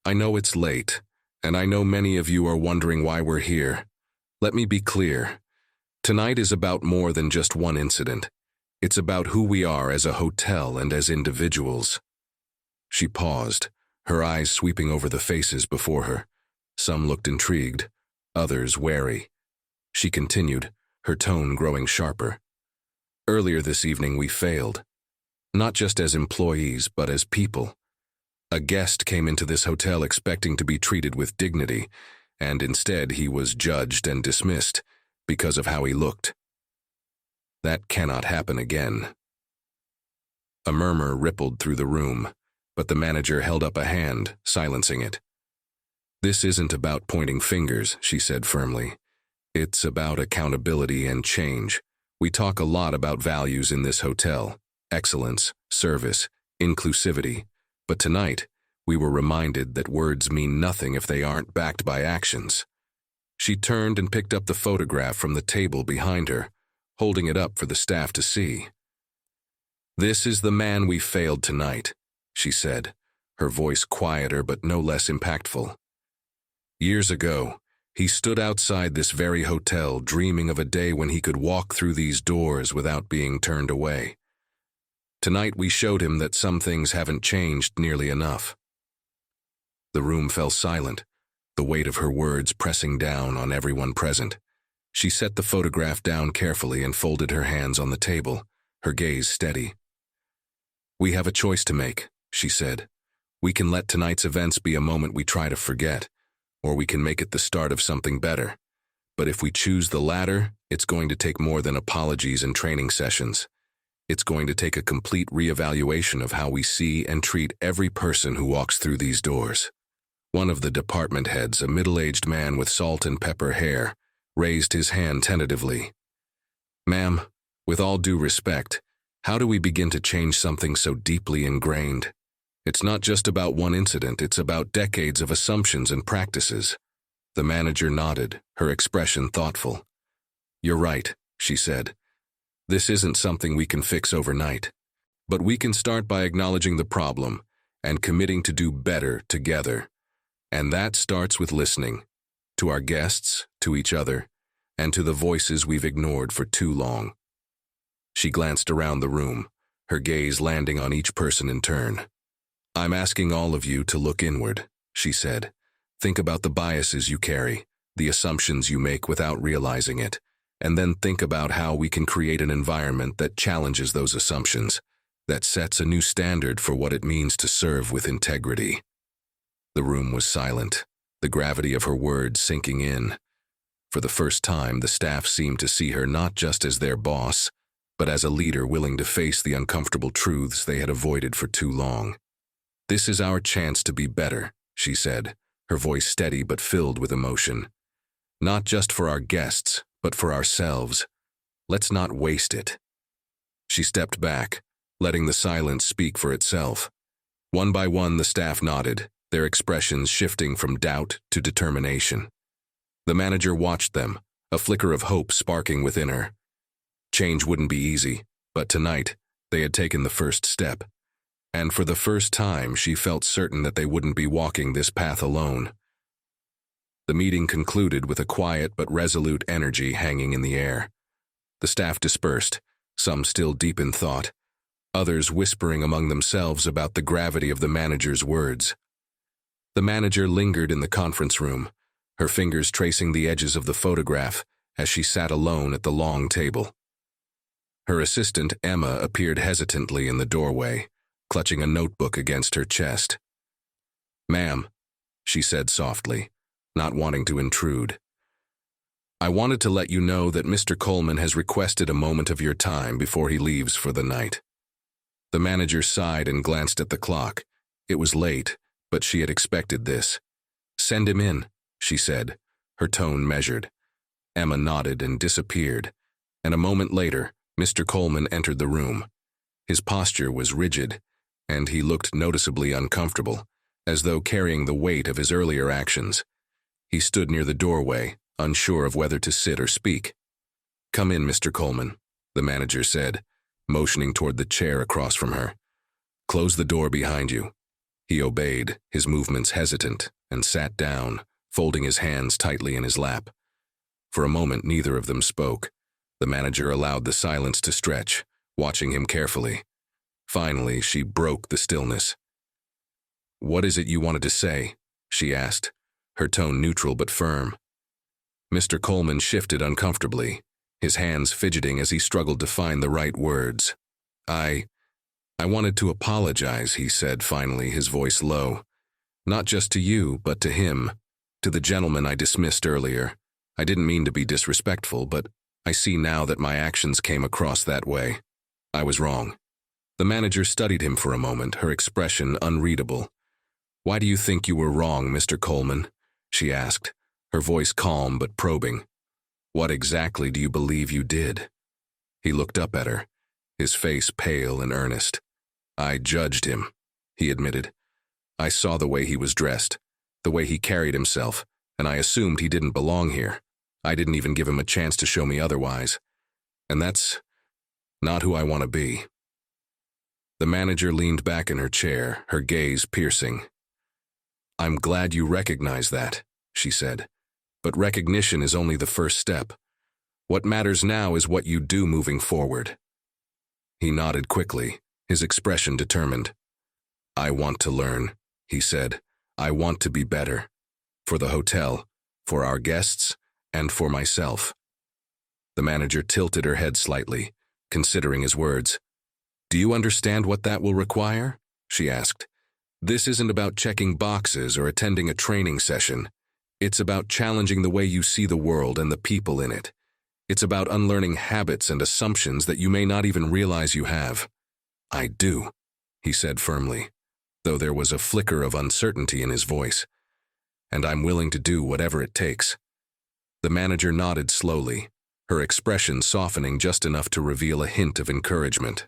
"I know it's late, and I know many of you are wondering why we're here. Let me be clear. Tonight is about more than just one incident. It's about who we are as a hotel and as individuals." She paused, her eyes sweeping over the faces before her. Some looked intrigued, others wary. She continued, her tone growing sharper. "Earlier this evening we failed. Not just as employees, but as people. A guest came into this hotel expecting to be treated with dignity, and instead he was judged and dismissed because of how he looked. That cannot happen again." A murmur rippled through the room, but the manager held up a hand, silencing it. "This isn't about pointing fingers," she said firmly. "It's about accountability and change. We talk a lot about values in this hotel: excellence, service, inclusivity. But tonight, we were reminded that words mean nothing if they aren't backed by actions." She turned and picked up the photograph from the table behind her, holding it up for the staff to see. "This is the man we failed tonight," she said, her voice quieter but no less impactful. "Years ago, he stood outside this very hotel dreaming of a day when he could walk through these doors without being turned away. Tonight we showed him that some things haven't changed nearly enough." The room fell silent, the weight of her words pressing down on everyone present. She set the photograph down carefully and folded her hands on the table, her gaze steady. "We have a choice to make," she said. "We can let tonight's events be a moment we try to forget, or we can make it the start of something better. But if we choose the latter, it's going to take more than apologies and training sessions. It's going to take a complete reevaluation of how we see and treat every person who walks through these doors." One of the department heads, a middle-aged man with salt and pepper hair, raised his hand tentatively. "Ma'am, with all due respect, how do we begin to change something so deeply ingrained? It's not just about one incident, it's about decades of assumptions and practices." The manager nodded, her expression thoughtful. "You're right," she said. "This isn't something we can fix overnight. But we can start by acknowledging the problem and committing to do better together. And that starts with listening, to our guests, to each other, and to the voices we've ignored for too long." She glanced around the room, her gaze landing on each person in turn. "I'm asking all of you to look inward," she said. "Think about the biases you carry, the assumptions you make without realizing it, and then think about how we can create an environment that challenges those assumptions, that sets a new standard for what it means to serve with integrity." The room was silent, the gravity of her words sinking in. For the first time, the staff seemed to see her not just as their boss, but as a leader willing to face the uncomfortable truths they had avoided for too long. "This is our chance to be better," she said, her voice steady but filled with emotion. "Not just for our guests, but for ourselves. Let's not waste it." She stepped back, letting the silence speak for itself. One by one, the staff nodded, their expressions shifting from doubt to determination. The manager watched them, a flicker of hope sparking within her. Change wouldn't be easy, but tonight, they had taken the first step. And for the first time, she felt certain that they wouldn't be walking this path alone. The meeting concluded with a quiet but resolute energy hanging in the air. The staff dispersed, some still deep in thought, others whispering among themselves about the gravity of the manager's words. The manager lingered in the conference room, her fingers tracing the edges of the photograph as she sat alone at the long table. Her assistant, Emma, appeared hesitantly in the doorway, clutching a notebook against her chest. "Ma'am," she said softly, not wanting to intrude. "I wanted to let you know that Mr. Coleman has requested a moment of your time before he leaves for the night." The manager sighed and glanced at the clock. It was late, but she had expected this. "Send him in," she said, her tone measured. Emma nodded and disappeared, and a moment later, Mr. Coleman entered the room. His posture was rigid, and he looked noticeably uncomfortable, as though carrying the weight of his earlier actions. He stood near the doorway, unsure of whether to sit or speak. "Come in, Mr. Coleman," the manager said, motioning toward the chair across from her. "Close the door behind you." He obeyed, his movements hesitant, and sat down, folding his hands tightly in his lap. For a moment, neither of them spoke. The manager allowed the silence to stretch, watching him carefully. Finally, she broke the stillness. "What is it you wanted to say?" she asked, her tone neutral but firm. Mr. Coleman shifted uncomfortably, his hands fidgeting as he struggled to find the right words. I wanted to apologize," he said finally, his voice low. "Not just to you, but to him, to the gentleman I dismissed earlier. I didn't mean to be disrespectful, but I see now that my actions came across that way. I was wrong." The manager studied him for a moment, her expression unreadable. "Why do you think you were wrong, Mr. Coleman?" she asked, her voice calm but probing. "What exactly do you believe you did?" He looked up at her, his face pale and earnest. "I judged him," he admitted. "I saw the way he was dressed, the way he carried himself, and I assumed he didn't belong here. I didn't even give him a chance to show me otherwise. And that's not who I want to be." The manager leaned back in her chair, her gaze piercing. "I'm glad you recognize that," she said. "But recognition is only the first step. What matters now is what you do moving forward." He nodded quickly, his expression determined. "I want to learn," he said. "I want to be better. For the hotel, for our guests, and for myself." The manager tilted her head slightly, considering his words. "Do you understand what that will require?" she asked. "This isn't about checking boxes or attending a training session. It's about challenging the way you see the world and the people in it. It's about unlearning habits and assumptions that you may not even realize you have." "I do," he said firmly, though there was a flicker of uncertainty in his voice. "And I'm willing to do whatever it takes." The manager nodded slowly, her expression softening just enough to reveal a hint of encouragement.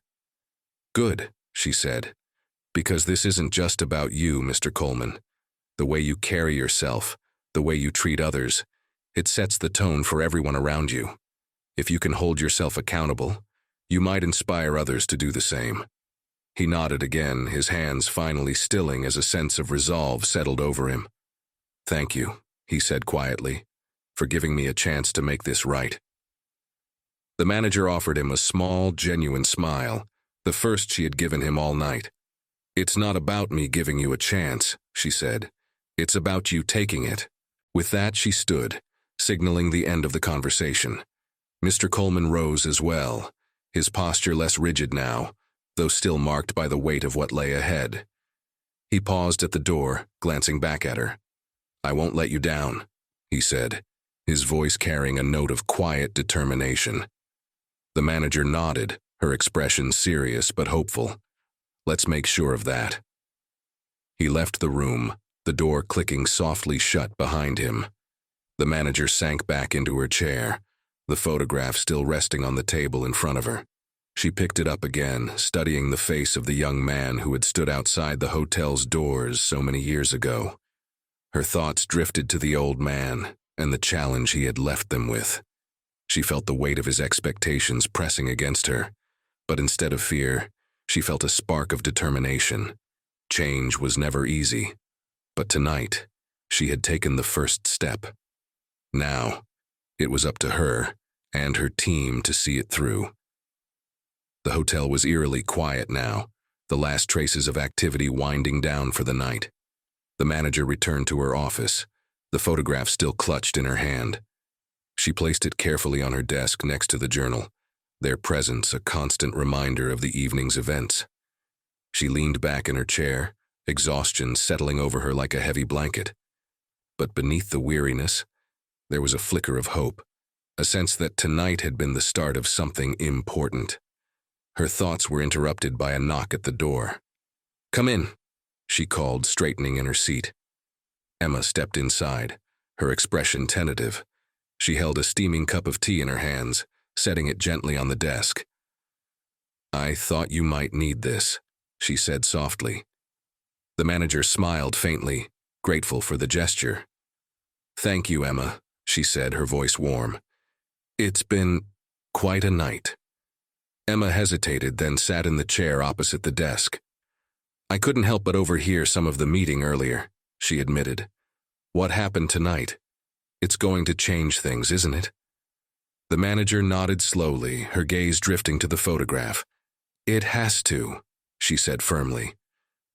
"Good," she said, "because this isn't just about you, Mr. Coleman. The way you carry yourself, the way you treat others, it sets the tone for everyone around you. If you can hold yourself accountable, you might inspire others to do the same." He nodded again, his hands finally stilling as a sense of resolve settled over him. "Thank you," he said quietly, "for giving me a chance to make this right." The manager offered him a small, genuine smile, the first she had given him all night. "It's not about me giving you a chance," she said. "It's about you taking it." With that, she stood, signaling the end of the conversation. Mr. Coleman rose as well, his posture less rigid now, though still marked by the weight of what lay ahead. He paused at the door, glancing back at her. "I won't let you down," he said, his voice carrying a note of quiet determination. The manager nodded, her expression serious but hopeful. "Let's make sure of that." He left the room, the door clicking softly shut behind him. The manager sank back into her chair, the photograph still resting on the table in front of her. She picked it up again, studying the face of the young man who had stood outside the hotel's doors so many years ago. Her thoughts drifted to the old man and the challenge he had left them with. She felt the weight of his expectations pressing against her, but instead of fear, she felt a spark of determination. Change was never easy, but tonight, she had taken the first step. Now, it was up to her and her team to see it through. The hotel was eerily quiet now, the last traces of activity winding down for the night. The manager returned to her office, the photograph still clutched in her hand. She placed it carefully on her desk next to the journal, their presence a constant reminder of the evening's events. She leaned back in her chair, exhaustion settling over her like a heavy blanket. But beneath the weariness, there was a flicker of hope, a sense that tonight had been the start of something important. Her thoughts were interrupted by a knock at the door. "Come in," she called, straightening in her seat. Emma stepped inside, her expression tentative. She held a steaming cup of tea in her hands, setting it gently on the desk. "I thought you might need this," she said softly. The manager smiled faintly, grateful for the gesture. "Thank you, Emma," she said, her voice warm. "It's been quite a night." Emma hesitated, then sat in the chair opposite the desk. "I couldn't help but overhear some of the meeting earlier," she admitted. "What happened tonight? It's going to change things, isn't it?" The manager nodded slowly, her gaze drifting to the photograph. "It has to," she said firmly.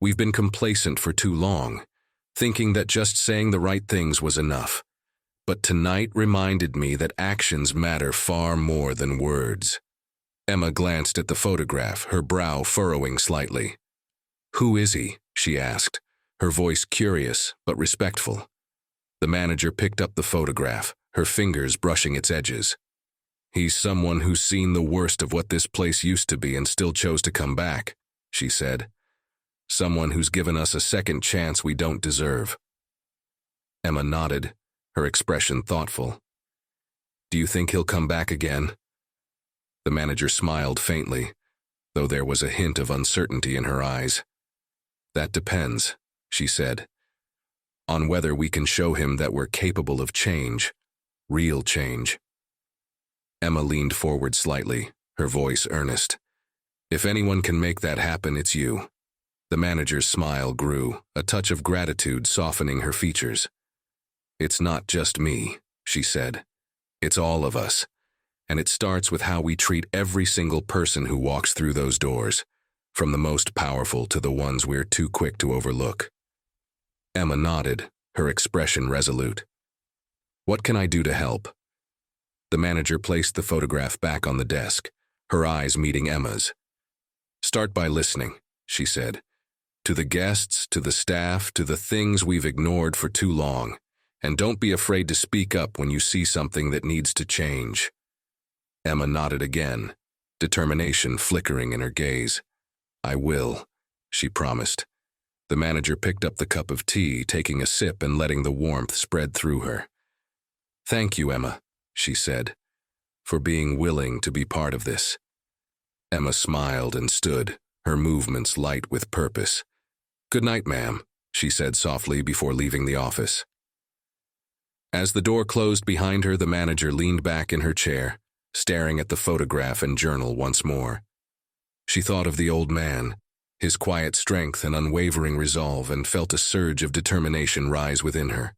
"We've been complacent for too long, thinking that just saying the right things was enough. But tonight reminded me that actions matter far more than words." Emma glanced at the photograph, her brow furrowing slightly. "Who is he?" she asked, her voice curious but respectful. The manager picked up the photograph, her fingers brushing its edges. "He's someone who's seen the worst of what this place used to be and still chose to come back," she said. "Someone who's given us a second chance we don't deserve." Emma nodded, her expression thoughtful. "Do you think he'll come back again?" The manager smiled faintly, though there was a hint of uncertainty in her eyes. "That depends," she said, "on whether we can show him that we're capable of change, real change." Emma leaned forward slightly, her voice earnest. "If anyone can make that happen, it's you." The manager's smile grew, a touch of gratitude softening her features. "It's not just me," she said. "It's all of us. And it starts with how we treat every single person who walks through those doors, from the most powerful to the ones we're too quick to overlook." Emma nodded, her expression resolute. "What can I do to help?" The manager placed the photograph back on the desk, her eyes meeting Emma's. "Start by listening," she said. "To the guests, to the staff, to the things we've ignored for too long. And don't be afraid to speak up when you see something that needs to change." Emma nodded again, determination flickering in her gaze. "I will," she promised. The manager picked up the cup of tea, taking a sip and letting the warmth spread through her. "Thank you, Emma," she said, "for being willing to be part of this." Emma smiled and stood, her movements light with purpose. "Good night, ma'am," she said softly before leaving the office. As the door closed behind her, the manager leaned back in her chair, staring at the photograph and journal once more. She thought of the old man, his quiet strength and unwavering resolve, and felt a surge of determination rise within her.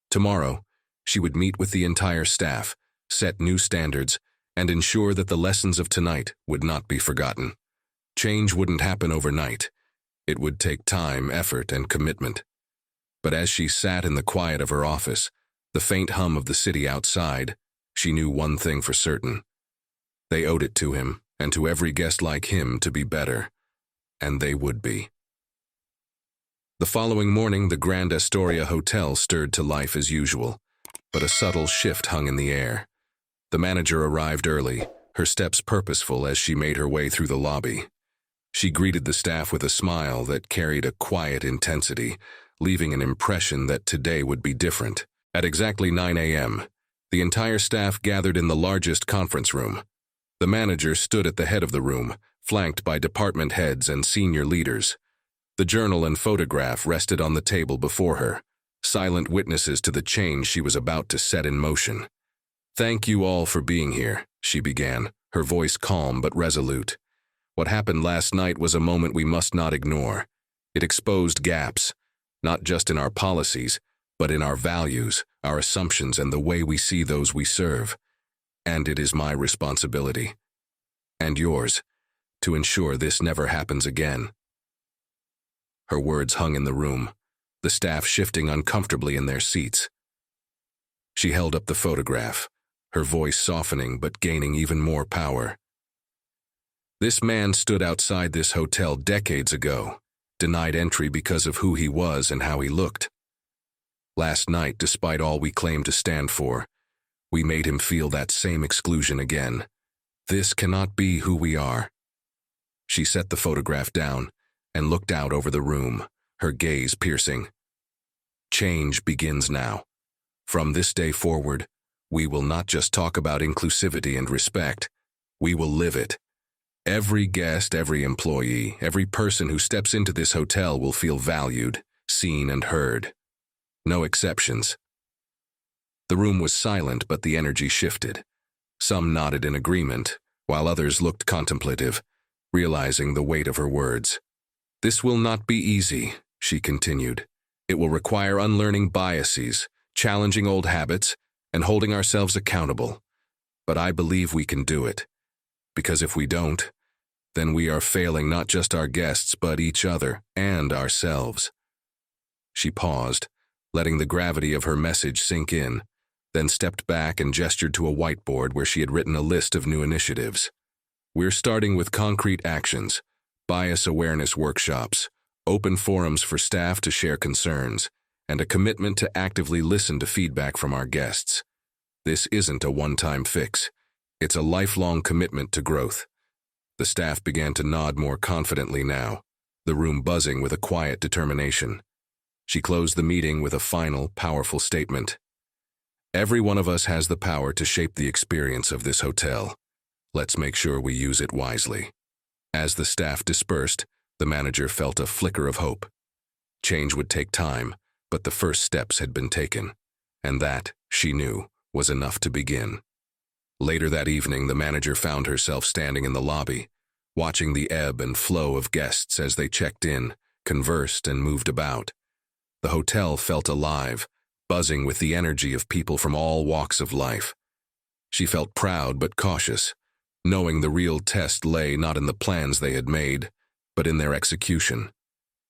Tomorrow, she would meet with the entire staff, set new standards, and ensure that the lessons of tonight would not be forgotten. Change wouldn't happen overnight. It would take time, effort, and commitment. But as she sat in the quiet of her office, the faint hum of the city outside, she knew one thing for certain. They owed it to him, and to every guest like him, to be better. And they would be. The following morning, the Grand Astoria Hotel stirred to life as usual, but a subtle shift hung in the air. The manager arrived early, her steps purposeful as she made her way through the lobby. She greeted the staff with a smile that carried a quiet intensity, leaving an impression that today would be different. At exactly 9 a.m., the entire staff gathered in the largest conference room. The manager stood at the head of the room, flanked by department heads and senior leaders. The journal and photograph rested on the table before her, silent witnesses to the change she was about to set in motion. "Thank you all for being here," she began, her voice calm but resolute. "What happened last night was a moment we must not ignore. It exposed gaps, not just in our policies, but in our values, our assumptions, and the way we see those we serve. And it is my responsibility, and yours, to ensure this never happens again." Her words hung in the room, the staff shifting uncomfortably in their seats. She held up the photograph, her voice softening but gaining even more power. "This man stood outside this hotel decades ago, denied entry because of who he was and how he looked. Last night, despite all we claimed to stand for, we made him feel that same exclusion again. This cannot be who we are." She set the photograph down and looked out over the room, her gaze piercing. "Change begins now. From this day forward, we will not just talk about inclusivity and respect. We will live it. Every guest, every employee, every person who steps into this hotel will feel valued, seen, and heard. No exceptions." The room was silent, but the energy shifted. Some nodded in agreement, while others looked contemplative, realizing the weight of her words. "This will not be easy," she continued. "It will require unlearning biases, challenging old habits, and holding ourselves accountable. But I believe we can do it. Because if we don't, then we are failing not just our guests, but each other and ourselves." She paused, letting the gravity of her message sink in, then stepped back and gestured to a whiteboard where she had written a list of new initiatives. "We're starting with concrete actions, bias awareness workshops, open forums for staff to share concerns, and a commitment to actively listen to feedback from our guests. This isn't a one-time fix. It's a lifelong commitment to growth." The staff began to nod more confidently now, the room buzzing with a quiet determination. She closed the meeting with a final, powerful statement. "Every one of us has the power to shape the experience of this hotel. Let's make sure we use it wisely." As the staff dispersed, the manager felt a flicker of hope. Change would take time, but the first steps had been taken, and that, she knew, was enough to begin. Later that evening, the manager found herself standing in the lobby, watching the ebb and flow of guests as they checked in, conversed, and moved about. The hotel felt alive, buzzing with the energy of people from all walks of life. She felt proud but cautious, knowing the real test lay not in the plans they had made, but in their execution.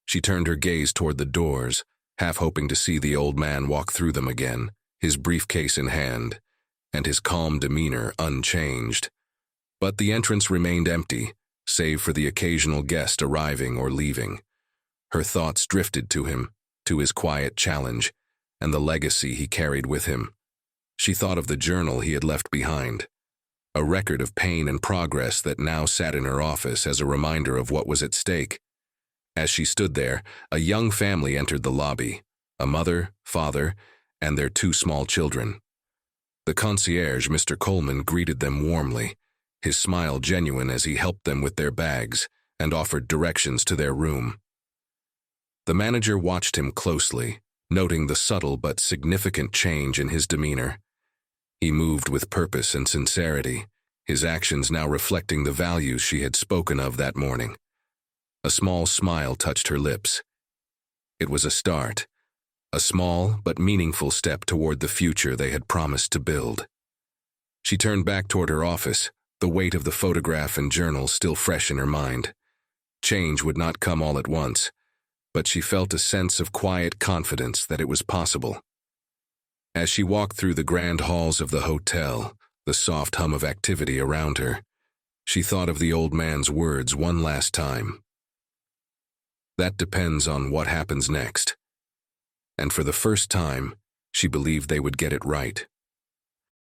She turned her gaze toward the doors, half hoping to see the old man walk through them again, his briefcase in hand, and his calm demeanor unchanged. But the entrance remained empty, save for the occasional guest arriving or leaving. Her thoughts drifted to him, to his quiet challenge, and the legacy he carried with him. She thought of the journal he had left behind, a record of pain and progress that now sat in her office as a reminder of what was at stake. As she stood there, a young family entered the lobby, a mother, father, and their two small children. The concierge, Mr. Coleman, greeted them warmly, his smile genuine as he helped them with their bags and offered directions to their room. The manager watched him closely, noting the subtle but significant change in his demeanor. He moved with purpose and sincerity, his actions now reflecting the values she had spoken of that morning. A small smile touched her lips. It was a start, a small but meaningful step toward the future they had promised to build. She turned back toward her office, the weight of the photograph and journal still fresh in her mind. Change would not come all at once, but she felt a sense of quiet confidence that it was possible. As she walked through the grand halls of the hotel, the soft hum of activity around her, she thought of the old man's words one last time. That depends on what happens next. And for the first time, she believed they would get it right.